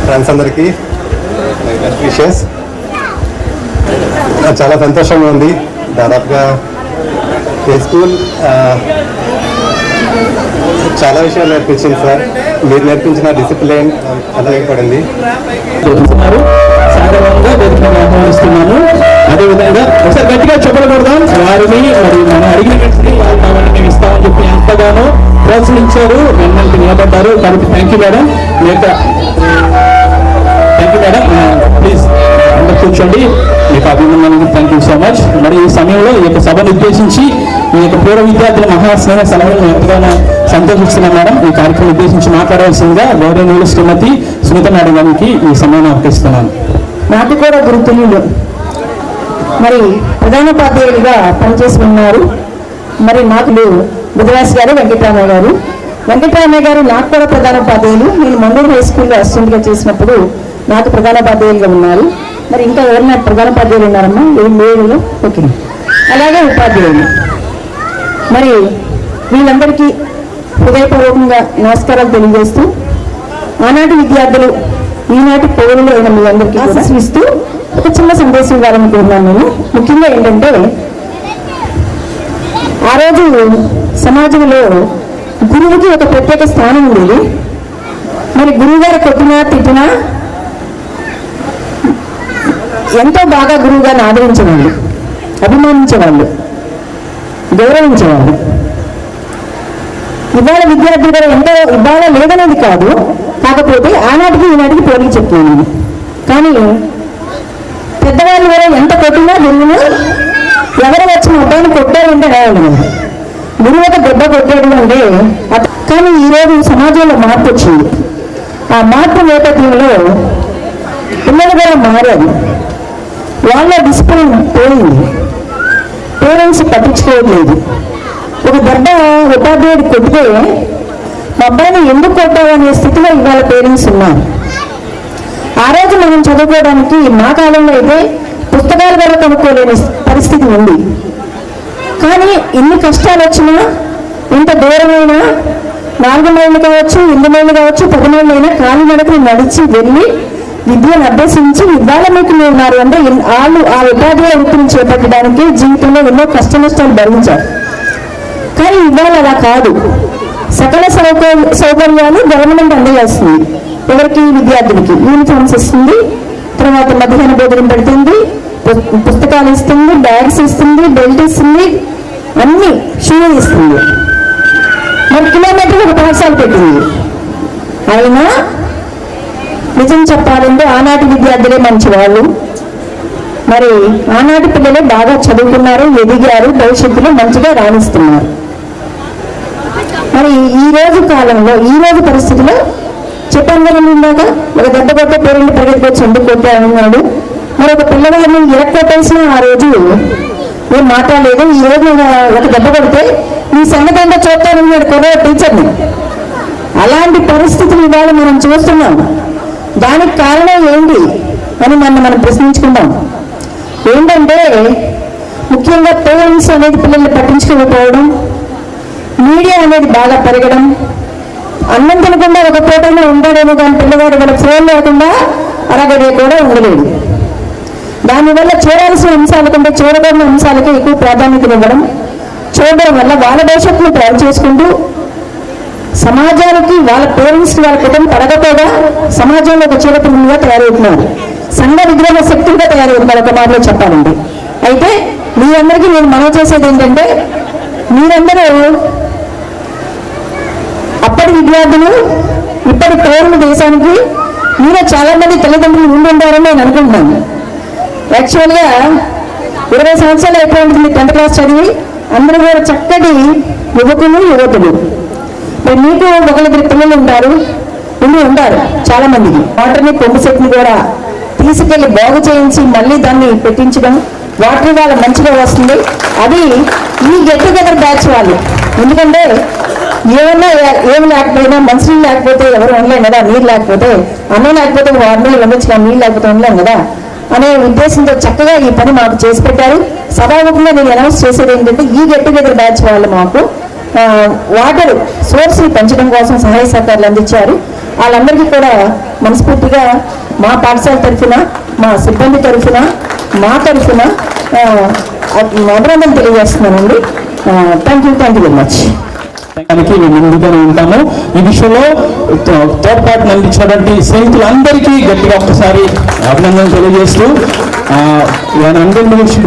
ఫ్రెండ్స్ అందరికీ బెస్ట్ విషెస్. చాలా సంతోషంగా ఉంది. దాదాపుగా ఈ స్కూల్ చాలా విషయాలు నేర్పించింది సార్. మీరు నేర్పించిన డిసిప్లిన్ అలాగే పడింది.
సాధారణంగా వేదికను ఆహ్వానిస్తున్నాను. అదేవిధంగా ఒకసారి గట్టిగా చెప్పకూడదాం. వారిని మరి మనం అడిగిన వెంటనే వాళ్ళు కావాలని మేము ఇస్తామని చెప్పి ఎంతగానో ప్రోత్సహించారు, వెన్నంటి నిలబడ్డారు. కాబట్టి thank you madam. Thank you madam. Please అందరూ కూర్చోండి. మీకు అభినందనలు. Thank you so much. మరి ఈ సమయంలో ఈ యొక్క సభను ఉద్దేశించి ఈ యొక్క పూర్వ విద్యార్థుల మహాస్నేహ సలహాలను ఎంతగానో సంతోషిస్తున్నాం మేడం. ఈ కార్యక్రమం ఉద్దేశించి మాట్లాడాల్సిందిగా గౌరవనీయులు శ్రీమతి సునీత మేడం గారికి ఈ సమయాన్ని అవకాశిస్తున్నాను.
నాకు కూడా గురుతులు మరి ప్రధానోపాధ్యాయులుగా పనిచేసి ఉన్నారు. మరి నాకు బుధవాసి గారు, వెంకటరామయ్య గారు. వెంకటరామయ్య గారు నాకు కూడా ప్రధానోపాధ్యాయులు. నేను మండూరు హై స్కూల్లో అసిస్టెంట్గా చేసినప్పుడు నాకు ప్రధానోపాధ్యాయులుగా ఉన్నారు. మరి ఇంకా ఎవరైనా ప్రధానోపాధ్యాయులు ఉన్నారమ్మా? ఏం లేదు. ఓకే. అలాగే ఉపాధ్యాయులు. మరి వీళ్ళందరికీ హృదయపూర్వకంగా నమస్కారాలు తెలియజేస్తూ, ఆనాటి విద్యార్థులు ఈనాటి పౌరులు అయిన మీ అందరికీ ఆశీస్సు ఒక చిన్న సందేశం ఇవ్వాలనుకుంటున్నాను నేను. ముఖ్యంగా ఏంటంటే, ఆ రోజు సమాజంలో గురువుకి ఒక ప్రత్యేక స్థానం ఉండేది. మరి గురువు గారు కొట్టినా తిట్టినా ఎంతో బాగా గురువు గారిని ఆదరించేవాళ్ళు, అభిమానించేవాళ్ళు, గౌరవించేవాళ్ళు. ఇవాళ విద్యార్థులు కూడా ఎంతో ఇవాళ లేదనేది కాదు, కాకపోతే ఆనాటికి ఈనాటికి పోలికి చెప్తున్నాను. కానీ పెద్దవాళ్ళు కూడా ఎంత కొట్టినా గురువును ఎవరు వచ్చిన అబ్బాయిని కొట్టారంటే రాయడం, గురువు ఒక దెబ్బ కొట్టాడు అంటే. కానీ ఈరోజు సమాజంలో మార్పు వచ్చింది. ఆ మార్పు నేపథ్యంలో పిల్లలు కూడా మారారు. వాళ్ళ డిసిప్లిన్ పోయింది. పేరెంట్స్ పట్టించుకోవట్లేదు. ఒక దెబ్బ ఉపాధ్యాయుడు కొట్టితే మా అబ్బాయిని ఎందుకు కొట్టావు అనే స్థితిలో ఇవాళ పేరెంట్స్ ఉన్నారు. ఆ రోజు మనం చదువుకోవడానికి మా కాలంలో అయితే పుస్తకాలు కూడా కొనుక్కోలేని పరిస్థితి ఉంది. కానీ ఎన్ని కష్టాలు వచ్చినా, ఎంత దూరమైనా, 4 మైళ్ళు కావచ్చు, 8 మైళ్ళు కావచ్చు, 10 మైళ్ళు అయినా కాలినడకలు నడిచి వెళ్ళి విద్యను అభ్యసించి ఇవాళ మీకు ఉన్నారు అంటే వాళ్ళు ఆ ఉపాధ్యాయ వృత్తిని చేపట్టడానికి జీవితంలో ఎన్నో కష్ట నష్టాలు భరించారు. కానీ ఇవాళ అలా కాదు. సకల సౌకర్యాలు గవర్నమెంట్ అందజేస్తుంది. ఎవరికి? విద్యార్థులకి యూనిఫామ్స్ ఇస్తుంది, తర్వాత మధ్యాహ్న భోజనం పెడుతుంది, పుస్తకాలు ఇస్తుంది, బ్యాగ్స్ ఇస్తుంది, బెల్ట్ ఇస్తుంది, అన్ని షూ ఇస్తుంది. మరి కిలోమీటర్లు ఒక పాఠశాల పెట్టింది. అయినా నిజం చెప్పాలంటే ఆనాటి విద్యార్థులే మంచి వాళ్ళు. మరి ఆనాటి పిల్లలే బాగా చదువుకున్నారు, ఎదిగారు, భవిష్యత్తులో మంచిగా రాణిస్తున్నారు. మరి ఈ రోజు కాలంలో, ఈ రోజు పరిస్థితిలో చెప్పాను కదా ఇందాక, ఒక దెబ్బ కొట్టే పేరెంట్ ప్రగతికి వచ్చి ఎందుకు కొట్టాడన్నాడు. మరి ఒక పిల్లవాడిని ఇరక్కొట్టేసిన ఆ రోజు ఏం మాట్లాడలేదు. ఈ రోజు ఒక దెబ్బ కొడితే నీ సంగతి అంతా చూస్తానన్నాడు కూడా టీచర్ని. అలాంటి పరిస్థితులు ఇవాళ మనం చూస్తున్నాం. దానికి కారణం ఏంటి అని మనం ప్రశ్నించుకుంటాం. ఏంటంటే ముఖ్యంగా పేరెంట్స్ అనేది పిల్లల్ని పట్టించుకోకపోవడం, మీడియా అనేది బాగా పెరగడం. అన్నం తినకుండా ఒక పూటనే ఉంటాడేమో కానీ పిల్లవాడు వాళ్ళ ఫోన్ లేకుండా అరగడే కూడా ఉండలేదు. దానివల్ల చూడాల్సిన అంశాల కంటే చూడబడిన అంశాలకి ఎక్కువ ప్రాధాన్యత ఇవ్వడం, చూడడం వల్ల వాళ్ళ భవిష్యత్తును పాడు చేసుకుంటూ సమాజానికి, వాళ్ళ పేరెంట్స్కి, వాళ్ళ కుటుంబం పడకపోగా సమాజంలో ఒక చీడపురుగుగా తయారవుతున్నారు. సంఘ విగ్రహ శక్తులుగా తయారవుతున్నారు ఒక మాటలో చెప్పాలండి. అయితే మీ అందరికీ నేను మనవి చేసేది ఏంటంటే, మీరందరూ అప్పటి విద్యార్థులు, ఇప్పటి పౌరులు దేశానికి మీలో చాలా మంది తల్లిదండ్రులు ఉండి ఉంటారని నేను అనుకుంటున్నాను. యాక్చువల్గా 20 సంవత్సరాలు అయిపోయింది 10th క్లాస్ చదివి. అందరూ కూడా చక్కటి యువకులు, యువతులు. మరి మీకు ఒకరిద్దరు పిల్లలు ఉంటారు, ఉండి ఉంటారు చాలా మందికి. వాటర్ని పంపు సెట్ని కూడా తీసుకెళ్లి బాగు చేయించి మళ్ళీ దాన్ని పెట్టించడం, వాటర్ వాళ్ళ మంచిగా వస్తుంది. అది ఈ గెట్ టుగెదర్ బ్యాచ్ వాళ్ళు. ఎందుకంటే ఏమి లేకపోయినా, మంచినీళ్ళు లేకపోతే ఎవరు ఉండలేం కదా, నీళ్ళు లేకపోతే, అన్నం లేకపోతే నీళ్ళు ఉండొచ్చు కానీ నీళ్ళు లేకపోతే ఉండలేం కదా అనే ఉద్దేశంతో చక్కగా ఈ పని మాకు చేసి పెట్టారు. సభాముఖంగా నేను అనౌన్స్ చేసేది ఏంటంటే, ఈ గెట్ టుగెదర్ బ్యాచ్ వాళ్ళు మాకు వాటర్ సోర్స్ పెంచడం కోసం సహాయ సహకారాలు అందించారు. వాళ్ళందరికీ కూడా మనస్ఫూర్తిగా మా పాఠశాల తరఫున, మా సిబ్బంది తరఫున, మా తరఫున అభినందన తెలియజేస్తున్నానండి. Thank you very much.
మేము ముందుగానే ఉంటాము. ఈ విషయంలో తోడ్పాటును అందించినటువంటి స్నేహితులందరికీ గట్టిగా ఒక్కసారి అభినందనలు తెలియజేస్తూ,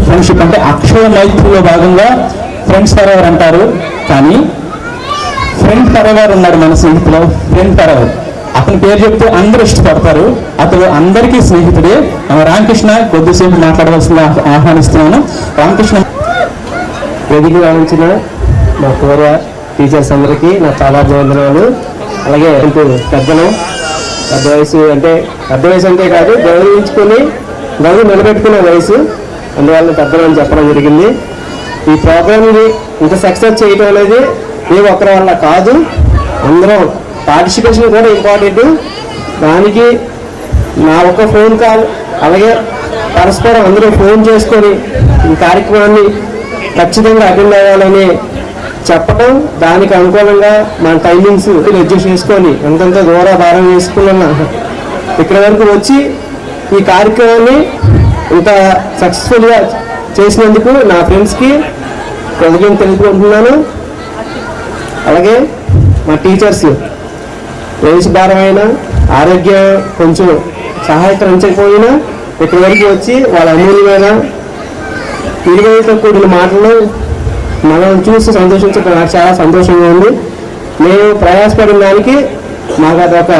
ఫ్రెండ్షిప్ అంటే అక్షయ మైత్రిలో భాగంగా ఫ్రెండ్స్ ఫర్ ఎవర్ అంటారు, కానీ ఫ్రెండ్ ఫర్ ఎవర్ ఉన్నాడు మన స్నేహితులు. ఫ్రెండ్ ఫర్ ఎవర్ అతని పేరు చెప్తే అందరూ ఇష్టపడతారు. అతడు అందరికీ స్నేహితుడే. రామకృష్ణ కొద్దిసేపు మాట్లాడవలసిందిగా ఆహ్వానిస్తున్నాను. రామకృష్ణ.
వేదిక రాణించిన మా పూర్వ టీచర్స్ అందరికీ నా చాలా అభినందనాలు. అలాగే పెద్ద వయసు అంటే కాదు, గౌరవించుకొని గౌరవం నిలబెట్టుకునే వయసు, అందువల్ల పెద్దలు అని చెప్పడం జరిగింది. ఈ ప్రోగ్రామ్ని ఇంత సక్సెస్ చేయడం అనేది మేము ఒకరి వల్ల కాదు, అందరం పార్టిసిపేషన్ కూడా ఇంపార్టెంట్. దానికి నా ఒక ఫోన్ కాల్, అలాగే పరస్పరం అందరూ ఫోన్ చేసుకొని ఈ కార్యక్రమాన్ని ఖచ్చితంగా అటెండ్ అవ్వాలని చెప్పడం, దానికి అనుకూలంగా మన టైమింగ్స్ అడ్జస్ట్ చేసుకొని ఎంతంత భారం చేసుకున్న ఇక్కడి వరకు వచ్చి ఈ కార్యక్రమాన్ని ఇంత సక్సెస్ఫుల్గా చేసినందుకు నా ఫ్రెండ్స్కి కృతజ్ఞతలు తెలుపుకుంటున్నాను. అలాగే మా టీచర్స్ వయసు భారమైన, ఆరోగ్యం కొంచెం సహాయకరించకపోయినా ఇక్కడి వరకు వచ్చి వాళ్ళ అమూల్యమైన విలువలతో కూడిన మాటలు మనం చూసి సంతోషించడం నాకు చాలా సంతోషంగా ఉంది. నేను ప్రయాసపడిన దానికి నాకు అదొక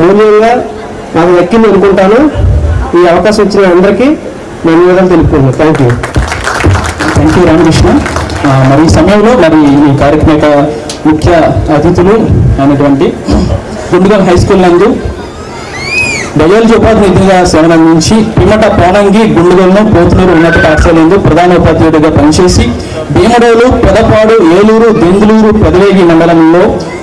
మూల్యంగా నాకు దక్కింది అనుకుంటాను. ఈ అవకాశం ఇచ్చిన అందరికీ ధన్యవాదాలు తెలుపుకుంటున్నాను.
Thank you Ramakrishna. మరి ఈ సమయంలో మరి ఈ కార్యక్రమ యొక్క ముఖ్య అతిథులు అయినటువంటి గుండుగల్ హై స్కూల్ నందు బయాలజీ ఉపాధ్యాయుడిగా సేవలందించి పిమ్మట పోనంగి, గుండుగల్ను, పోతునూరు ఉన్నత పాఠశాల నందు ప్రధాన ఉపాధ్యాయుడిగా పనిచేసి భీమడోలు, పెదపాడు, ఏలూరు, దెందులూరు, పెదవేగి మండలంలో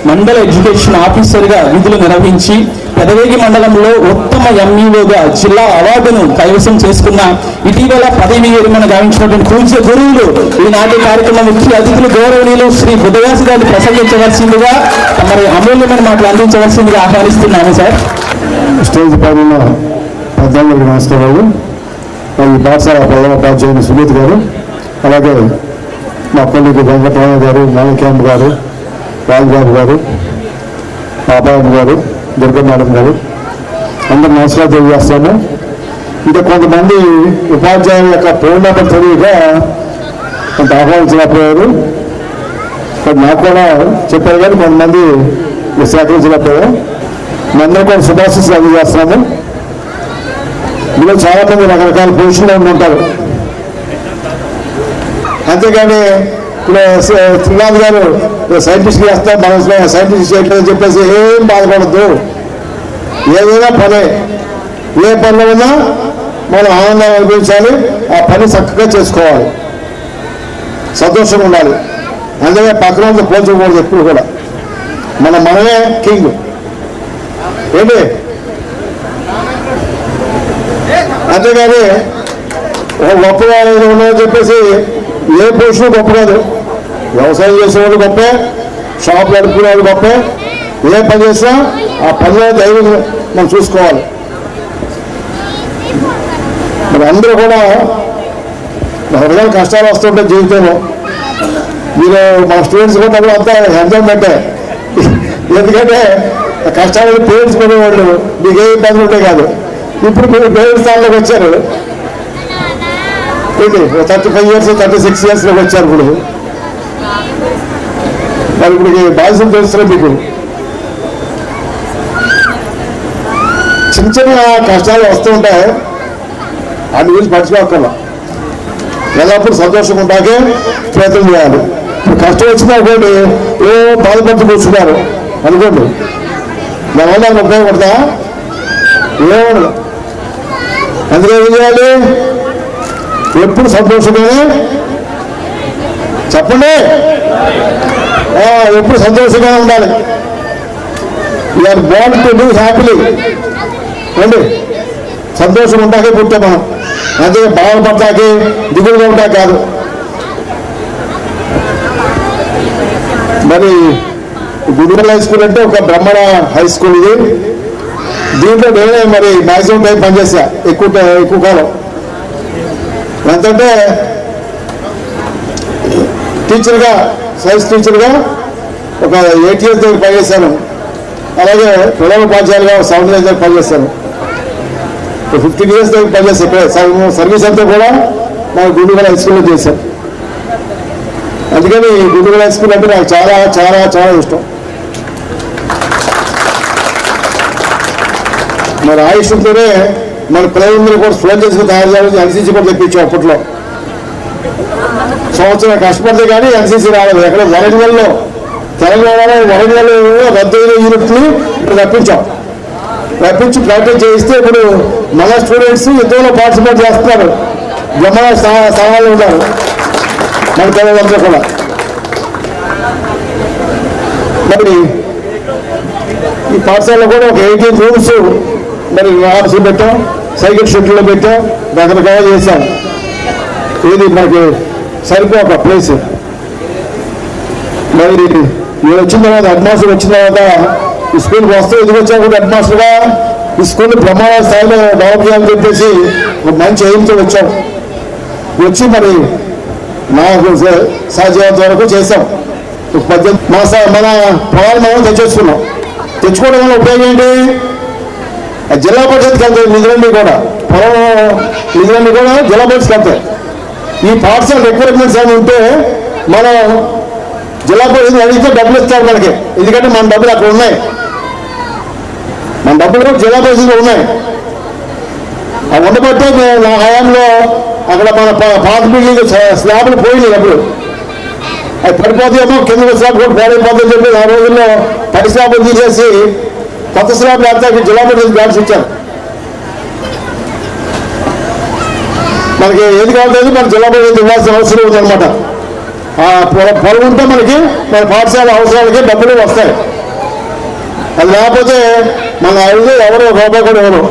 మండల ఎడ్యుకేషన్ ఆఫీసర్గా విధులు నిర్వహించి పెదవేగి మండలంలో ఉత్తమ ఎంఈఓగా జిల్లా అవార్డును కైవసం చేసుకున్న, ఇటీవల పదవి విరమణ గావించినటువంటి పూజ్య గురువులు ఈనాటి కార్యక్రమం ముఖ్య అతిథులు గౌరవనీయులు శ్రీ బుద్ధవ్యాస గారిని ప్రసంగించవలసిందిగా, మరి అమూల్యమైన మాటలు అందించవలసిందిగా ఆహ్వానిస్తున్నాము సార్.
స్టేజ్ పైన పెద్దలందరికీ నమస్కారాలు. ఈ పాఠశాల ప్రధాన ఉపాధ్యాయులు సునీత్ గారు, అలాగే మా కొడుకు వెంకటరామ గారు, మాణిక్యాంబ్ గారు, రాజబాబు గారు, పాపాయమ్మ గారు, దుర్గా మేడం గారు, అందరూ నమస్కారం తెలియజేస్తాను. ఇంకా కొంతమంది ఉపాధ్యాయుల యొక్క ఫోన్ నెంబర్ తెలియక కొంత ఆహ్వానించలేకపోయారు. నాకు కూడా చెప్పారు కానీ కొంతమంది సేకరించలేకపోయారు. అందరూ కూడా శుభాశీస్సులు అందజేస్తున్నాము. ఇందులో చాలా మంది రకరకాల పొజిషన్లో ఉంటారు. అంతేగాని ఇప్పుడు శ్రీనాథ్ గారు సైంటిస్ట్ చేస్తాం, మన సైంటిస్ట్ చేయట్లేదని చెప్పేసి ఏం బాధపడద్దు. ఏదైనా పనే, ఏ పనిలో ఉన్నా మనం ఆనందం అనిపించాలి, ఆ పని చక్కగా చేసుకోవాలి, సంతోషంగా ఉండాలి. అందుకే పక్కన పోల్చకూడదు ఎప్పుడు కూడా. మనమే కింగ్ ఏంటి. అంతేగాని గొప్పగా ఉన్నాయని చెప్పేసి ఏ పొజిషన్ గొప్ప కాదు. వ్యవసాయం చేసేవాడు గొప్పే, షాప్ నడుపుకునేవాడు గొప్పే. ఏ పని చేసినా ఆ పనిలో ధైర్యం మనం చూసుకోవాలి. మరి అందరూ కూడా రకరకాల కష్టాలు వస్తుంటాయి జీవితంలో. మీరు మా స్టూడెంట్స్ కూడా అంతా ఎంజాయ్మెంటే. ఎందుకంటే కష్టాలు పేరెంట్స్ పడేవాళ్ళు మీకు ఏ ఇబ్బందులు ఉంటాయి కాదు. ఇప్పుడు మీరు పేరెంట్స్ స్థానంలోకి వచ్చారు, 35 years 36 yearsలోకి వచ్చారు. ఇప్పుడు మరి ఇప్పుడు బాధ్యతలు తెలుస్తున్నాయి మీకు. చిన్న చిన్న కష్టాలు వస్తూ ఉంటాయి, వాటి గురించి మర్చిపోక్కర్లా. ఎల్లప్పుడు సంతోషంగా ఉంటాకే ప్రయత్నం చేయాలి. ఇప్పుడు కష్టం వచ్చినా అనుకోండి ఏ బాధపడుతూ కూర్చున్నారు అనుకోండి, దానివల్ల ఉపయోగపడతా ఏమన్నా అందుకే ఏం చేయాలి? ఎప్పుడు సంతోషంగానే చెప్పండి, ఎప్పుడు సంతోషంగానే ఉండాలి. You're born to do happily అండి. సంతోషం ఉంటాకే పుట్టాం మనం, అంతే బాధపడటానికి దిగులుగా ఉంటా కాదు. మరి గుడివెల్ల హై స్కూల్ అంటే ఒక బ్రహ్మణ హై స్కూల్ ఇది. దీంట్లో నేనే మరి మ్యాక్సిమం టైం పనిచేసా, ఎక్కువ కాలం. ఎంతంటే టీచర్గా, సైన్స్ టీచర్గా ఒక 8 years దగ్గర పనిచేశాను. అలాగే ప్రధాన ఉపాధ్యాయులుగా 7 years దగ్గర పనిచేశాను. 15 years దగ్గర పనిచేస్తాను. ఇక్కడ సర్వీస్ అంతా కూడా నాకు గుడివెల్ల హై స్కూల్లో చేశాను. అందుకని గుడివెల్ల హై స్కూల్ అంటే నాకు చాలా చాలా చాలా ఇష్టం. మరి ఆ ఇష్టంతోనే మన పిల్లలందరూ కూడా స్టూడెంట్ చేసుకుని తయారు చేయాలని ఎన్సీసీ కూడా తెప్పించాం. అప్పట్లో సంవత్సరం కష్టపడితే కానీ ఎన్సీసీ రాలేదు. ఎక్కడ వరంగల్లో, తెలంగాణలో వరంగల్లో రద్దయిన యూనిట్ని రప్పించి ప్రాక్టీస్ చేయిస్తే ఇప్పుడు మన స్టూడెంట్స్ యుద్ధంలో పార్టిసిపేట్ చేస్తున్నారు. బ్రహ్మాండ స్థానాలు ఉన్నారు మన పిల్లలందరూ కూడా. మరి ఈ పాఠశాలలో కూడా ఒక 18 rooms మరి ఆఫీసులు పెట్టాం, సైకిల్ షెడ్యూల్లో పెట్టాం, రకరకాల చేశాం. ఇది మనకి సరిపోక ప్లేస్. మరి నేను వచ్చిన తర్వాత హెడ్ మాస్టర్ వచ్చిన తర్వాత ఈ స్కూల్కి వస్తే ఎదురు వచ్చా కూడా హెడ్ మాస్టర్గా ఈ స్కూల్ని బ్రహ్మాండ స్థాయిలో డెవలప్ చేయాలని చెప్పేసి ఒక మంచి ఎయిమ్తో వచ్చాం. వచ్చి మరి నాకు సాధ్యమైనంత వరకు చేసాం. మన పొలాలు మనం తెచ్చేసుకున్నాం. తెచ్చుకోవడం వల్ల ఉపయోగం ఏంటి? జిల్లా పరిషత్కి వెళ్తాయి నిధులన్నీ కూడా, పొలం నిధులన్నీ కూడా జిల్లా పరిషత్కి వెళ్తాయి. ఈ పాఠశాల రిక్వైర్మెంట్స్ అని ఉంటే మనం జిల్లా పరిషత్ అడిగితే డబ్బులు ఇస్తారు మనకి. ఎందుకంటే మన డబ్బులు అక్కడ ఉన్నాయి, మన డబ్బులు కూడా జిల్లా పరిషత్లో ఉన్నాయి. అవి ఉండబట్టే నా హయాంలో అక్కడ మన పాత బిల్డింగ్ స్లాబ్లు పోయినాయి. డబ్బులు అవి పడిపోతాయేమో, కింద స్లాబ్ కూడా పాడైపోతుందని చెప్పి ఆ రోజుల్లో 10 స్లాబ్లు తీసేసి కొత్త స్లాబ్లు అంతా జిల్లా పరిషత్ బ్యాట్స్ ఇచ్చారు. మనకి ఏది కావట్లేదు, మన జిల్లా పరిషత్ ఇవ్వాల్సిన అవసరం ఉందన్నమాట. ఆ పొలం ఉంటే మనకి మన పాఠశాల అవసరాలకి డబ్బులు వస్తాయి. అది లేకపోతే మన ఐదు ఎవరు రూపాయి కూడా ఎవరు.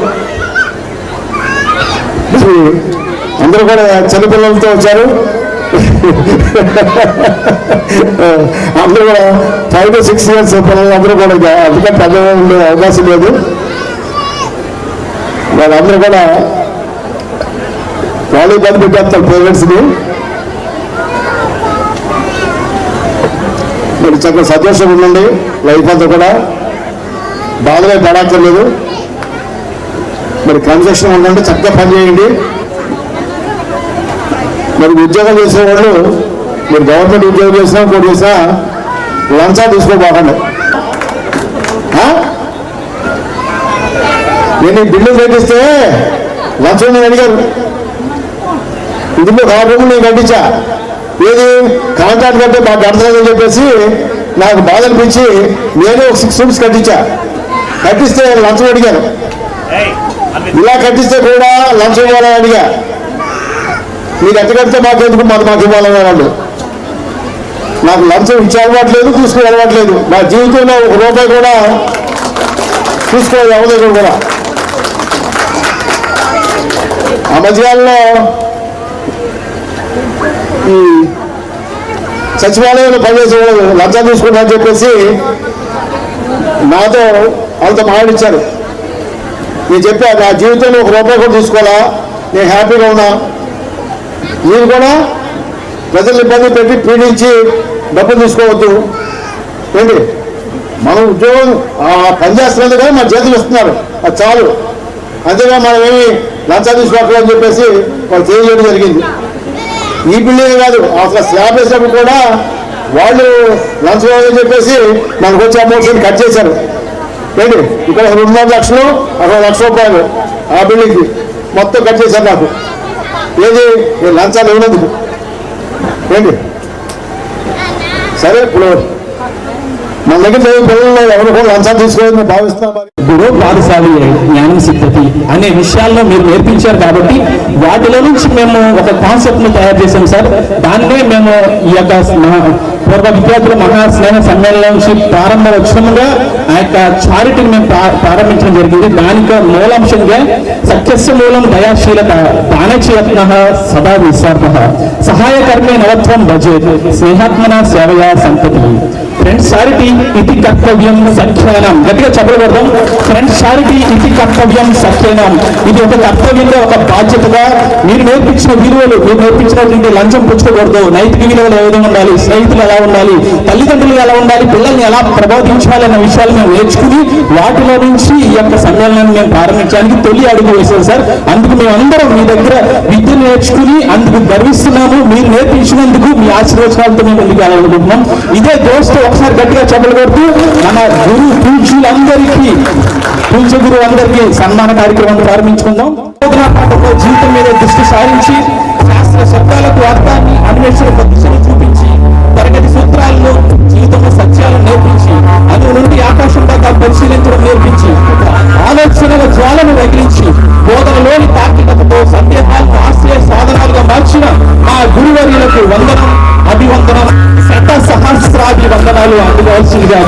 అందరూ కూడా చిన్నపిల్లలతో వచ్చారు. అందరూ కూడా 5 to 6 years పిల్లలు అందరూ కూడా అందుకని పెద్ద ఉండే అవకాశం లేదు. వాళ్ళందరూ కూడా వాళ్ళు ఇబ్బంది పెట్టేస్తారు పేరెంట్స్ని. మీరు చక్కగా సంతోషంగా ఉండండి. లైఫ్ అంతా కూడా బాధగా పడక్కర్లేదు. మరి కన్సెషన్ ఉండండి, చక్కగా పని చేయండి. మరి ఉద్యోగం చేసే వాళ్ళు, మీరు గవర్నమెంట్ ఉద్యోగం చేసినా ఇంకోటి చేసినా లంచా తీసుకోబాకండి. నేను బిల్లు కట్టిస్తే లంచం నేను అడిగారు. ఇందులో కాబట్టి నేను కట్టించా. ఏది కాంట్రాక్ట్ కంటే మాకు కడతలేదని చెప్పేసి నాకు బాధ అనిపించి నేనే ఒక 6 rooms కట్టించా. కట్టిస్తే లంచం అడిగాను. ఇలా కట్టిస్తే కూడా లంచం ఇవ్వాలని అడిగా. మీరు ఎంత కడితే మాకెందుకు, మాకు ఇవ్వాలనే వాళ్ళు. నాకు లంచం ఇచ్చే అలవాట్లేదు, తీసుకునే అలవాట్లేదు. నా జీవితంలో 1 రూపాయి కూడా తీసుకోలేదు ఎవరి దగ్గర కూడా. ఆ మధ్యకాలంలో ఈ సచివాలయంలో పనిచేసేవాళ్ళు లంచం తీసుకుంటారని చెప్పేసి నాతో వాళ్ళతో మాట్లాడించారు. నేను చెప్పా, నా జీవితంలో 1 రూపాయి కూడా తీసుకోవాలా, నేను హ్యాపీగా ఉన్నా. మీరు కూడా ప్రజలు ఇబ్బంది పెట్టి పీడించి డబ్బులు తీసుకోవద్దు. ఏంటి మనం ఉద్యోగం పనిచేస్తున్నది కానీ మన చేతులు ఇస్తున్నారు, అది చాలు. అంతేగా మనం ఏమి లంచం తీసుకోవాలని చెప్పేసి వాళ్ళు తెలియజేయడం జరిగింది. ఈ బిల్డింగే కాదు, అసలు స్లాబ్ వేసినప్పుడు కూడా వాళ్ళు లంచం అని చెప్పేసి మనకు వచ్చే అమౌంట్స్ కట్ చేశారు. ఏంటి ఇక్కడ 2.5 లక్షలు, అక్కడ 1 లక్ష రూపాయలు ఆ బిల్డింగ్కి మొత్తం కట్ చేశారు నాకు. ఏది లంచాలు ఇవ్వనందుకు. ఏంటి సరే ఇప్పుడు మన దగ్గర చదివే పిల్లల్లో ఎవరు కూడా లంచాలు తీసుకోవాలని మేము భావిస్తున్నాం.
గురు పాఠశాలి జ్ఞానం సిద్ధతి అనే విషయాల్లో మీరు నేర్పించారు కాబట్టి వాటిలో నుంచి మేము ఒక కాన్సెప్ట్ ను తయారు చేశాం సార్. దాన్నే మేము ఈ యొక్క పూర్వ విద్యార్థుల మహాస్నేహ సమ్మేళనం నుంచి ప్రారంభోత్సవంగా ఆ యొక్క చారిటీని మేము ప్రారంభించడం జరిగింది. దానికి మూలాంశంగా సత్యస్య మూలం దయాశీలత దానచేయత్న సదా నిస్వార్థ సహాయకర్మే నవత్వం భజేత్ స్నేహాత్మన సేవయా సంతతి. ఫ్రెండ్స్ చారిటీ ఇది కర్తవ్యం సఖ్యానం. గట్టిగా చెప్పకూడదాం. ఫ్రెండ్స్ చారిటీ ఇది కర్తవ్యం సఖ్యానం. ఇది ఒక కర్తవ్యంగా ఒక బాధ్యతగా మీరు నేర్పించిన విలువలు, మీరు నేర్పించినటువంటి లంచం పుచ్చుకోకూడదు, నైతిక విలువలు ఏ విధంగా ఉండాలి, స్నేహితులు ఎలా ఉండాలి, తల్లిదండ్రులు ఎలా ఉండాలి, పిల్లల్ని ఎలా ప్రబోధించాలి అన్న విషయాలు మేము నేర్చుకుని వాటిలో నుంచి ఈ యొక్క సమ్మేళనాన్ని మేము ప్రారంభించడానికి తొలి అడుగు వేశాం సార్. అందుకు మేమందరం మీ దగ్గర విద్య నేర్చుకుని అందుకు గర్విస్తున్నాము. మీరు నేర్పించినందుకు మీ ఆశీర్వచనాలతో మేము ముందుకు వెళ్ళాలనుకుంటున్నాం. ఇదే దోస్తు ఒకసారి గట్టిగా చెప్పలు కొడుతూ మన గురు పూజ్యులందరికీ, పూజ్య గురువు అందరికీ సన్మాన కార్యక్రమం ప్రారంభించుకుందాం. జీవితం మీద దృష్టి సారించి శాస్త్ర శబ్దాలకు అర్థాన్ని అన్వేషణ దిశను చూపించి తరగతి సూత్రాలను జీవితంలో సత్యాలను నేర్పించి అను నుండి ఆకాశం దాకా పరిశీలించడం నేర్పించి ఆలోచనల జ్వాలను రగిలించి బోధనలోని తార్కికతతో సందేహాలను ఆశ్రయ సాధనాలుగా మార్చిన మా గురువర్యులకు వందనం, అభివందనం, శత సహస్రాది వందనాలు అందుకోవాల్సిందిగా.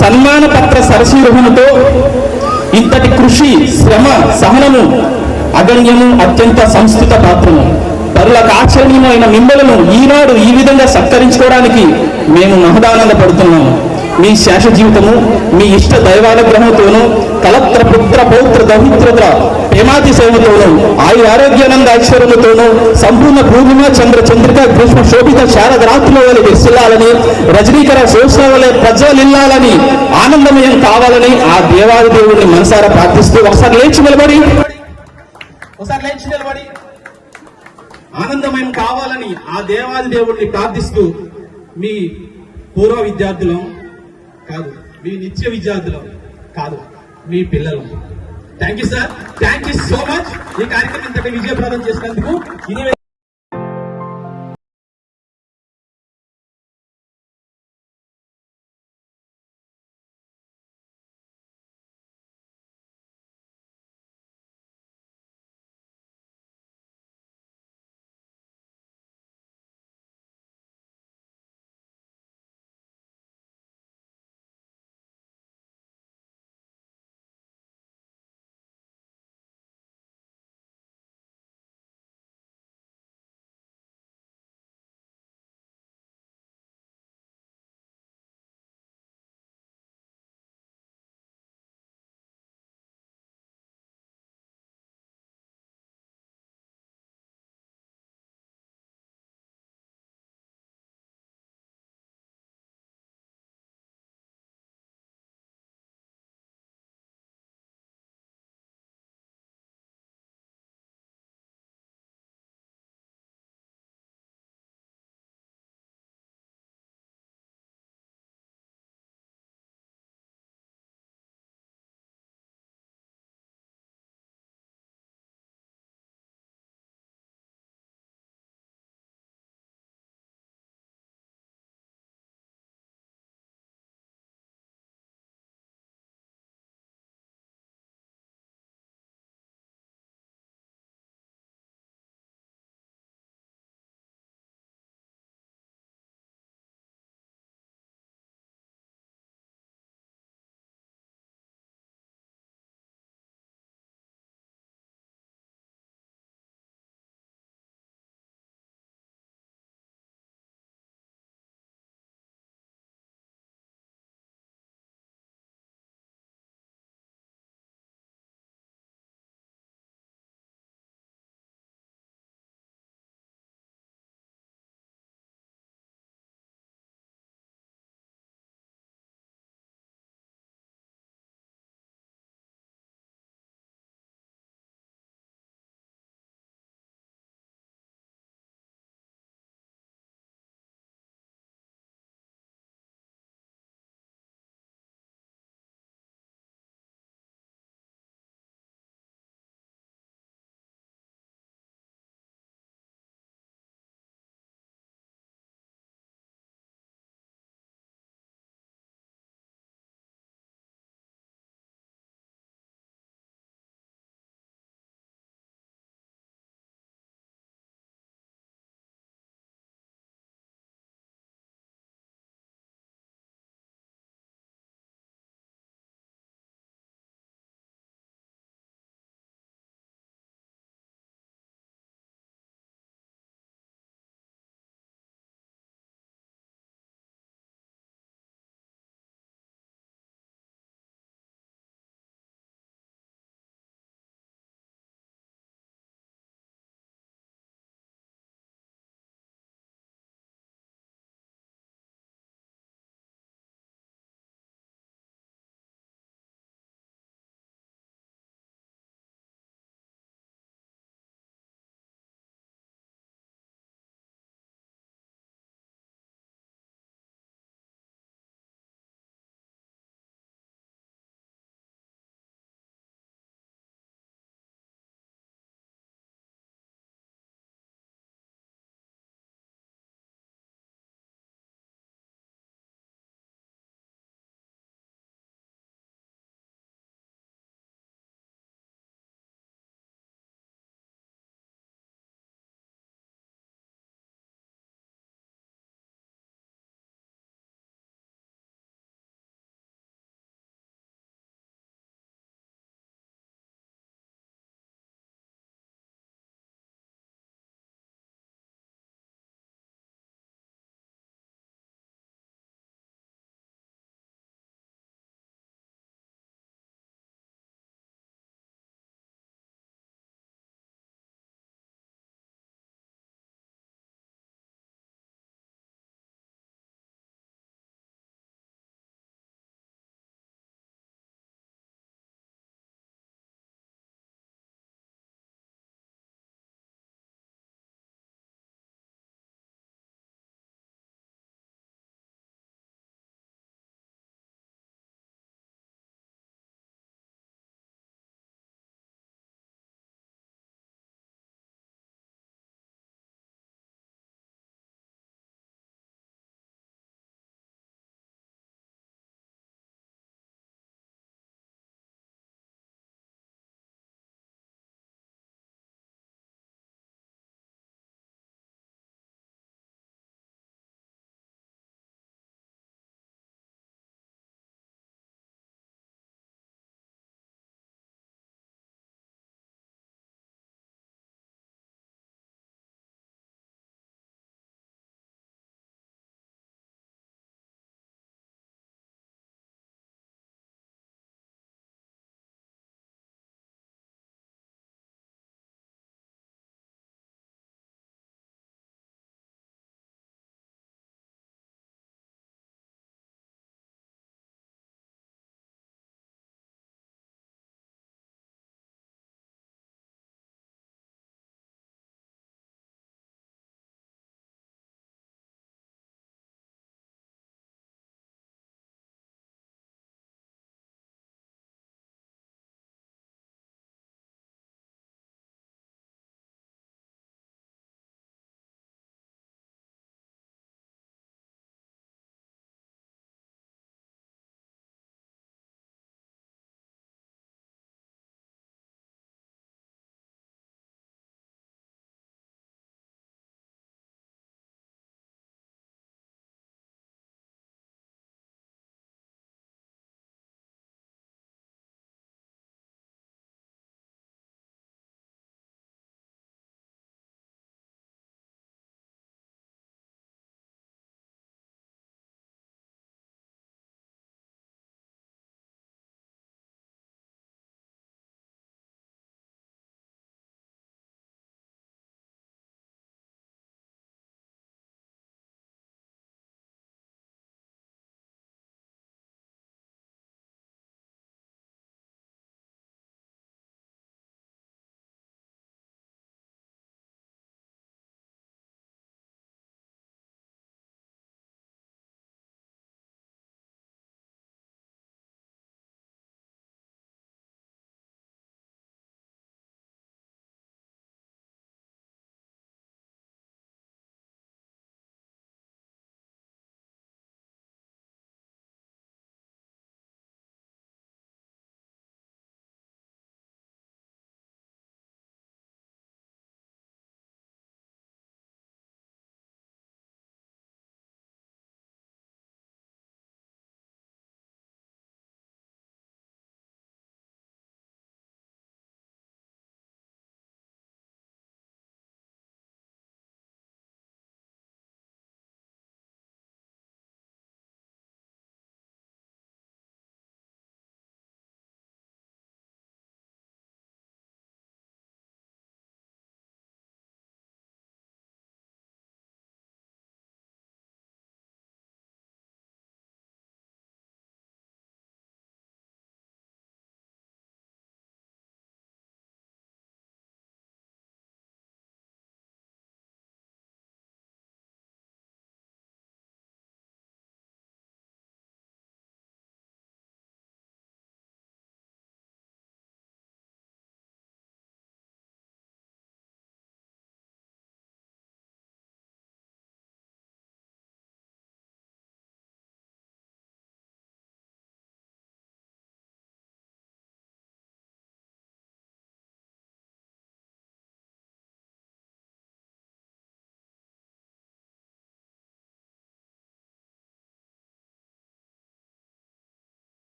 సన్మాన పత్ర సరశీరుహంతో ఇంతటి కృషి, శ్రమ, సహనము అగణ్యము, అత్యంత సంస్కృత పాత్రము పరులకు ఆచరణీయమైన మిమ్మలను ఈనాడు ఈ విధంగా సత్కరించుకోవడానికి మేము మహదానందపడుతున్నాము. మీ శేష జీవితము మీ ఇష్ట దైవానుగ్రహంతోనూ కలత్ర పుత్ర పౌత్ర దౌహిత్రత ప్రేమాతిశయముతోనూ ఆరోగ్యానంద ఐశ్వర్యముతోనూ సంపూర్ణ పూర్ణిమ చంద్ర చంద్రిక గ్రీష్మ శోభిత శారద రాత్రుల వలె విర్సిల్లాలని, రజనీకర శోషణ వలె ప్రజ్వలిల్లాలని, ఆనందమయం కావాలని ఆ దేవాది దేవుడిని మనసారా ప్రార్థిస్తూ ఒకసారి లేచి నిలబడి
ఆనందమయం కావాలని ఆ దేవాది దేవుడిని ప్రార్థిస్తూ మీ పూర్వ విద్యార్థులం కాదు, మీ నిత్య విద్యార్థులం కాదు, మీ పిల్లలు. Thank you sir, thank you so much. ఈ కార్యక్రమం ఇంతటి విజయప్రదం చేసినందుకు.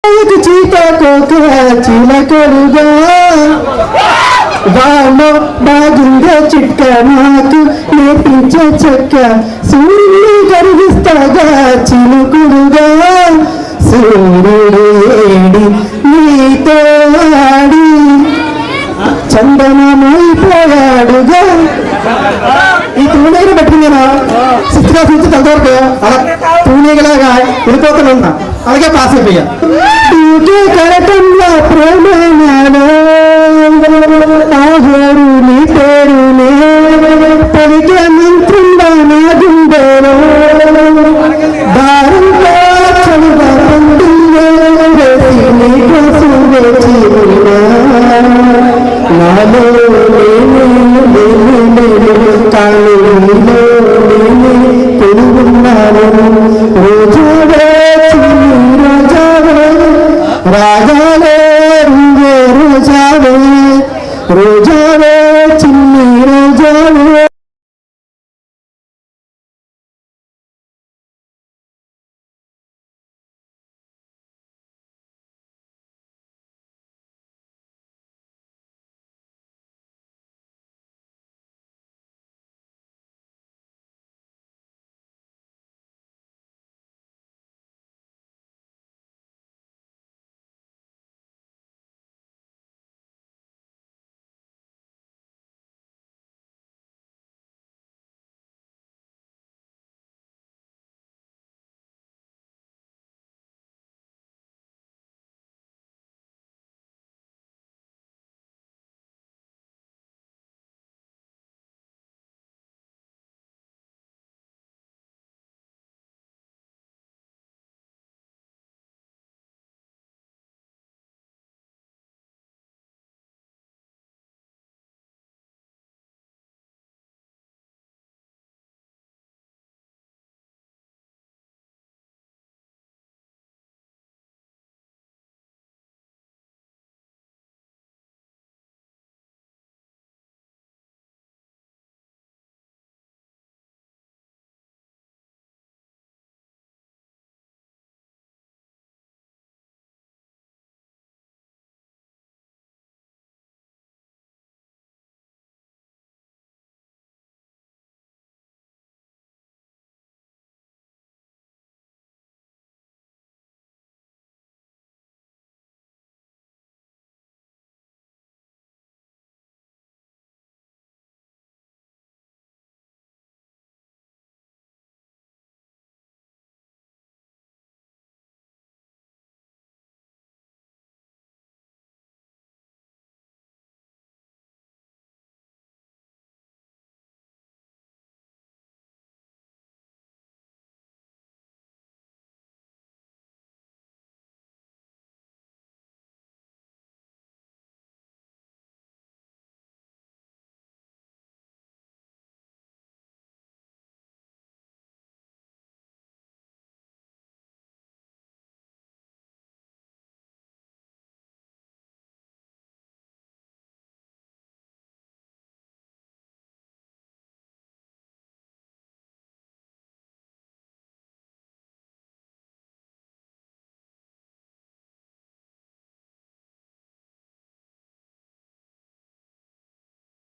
చీతకోక చిలకలుగా వాలో బాగుండే చిట్క నాకు నేర్పించే చెక్క సూర్యుని కరిగిస్తాగా చిలుకులుగా సూర్యుడు ఏడి నీతో ఆడి చందనమైపోయాడుగా. ఈ తూనీగలు పెట్టుకున్నాను సిక్స్గా నుంచి తగ్గవరకు అలా తూనీగలాగా వెళ్ళిపోతున్నా, అలాగే పాస్ అయిపోయా. కరటంలో ప్రేమలో ఆహోరు నీ పేరునే పలికే మంత్రంలో నా గుండెలో దారంలో చదువు పండుగ నీకోసం వేచి నాలో కాళ్ళు కొనుగున్నాను రోజావే రోజావే రాగాలే రోజావే రోజా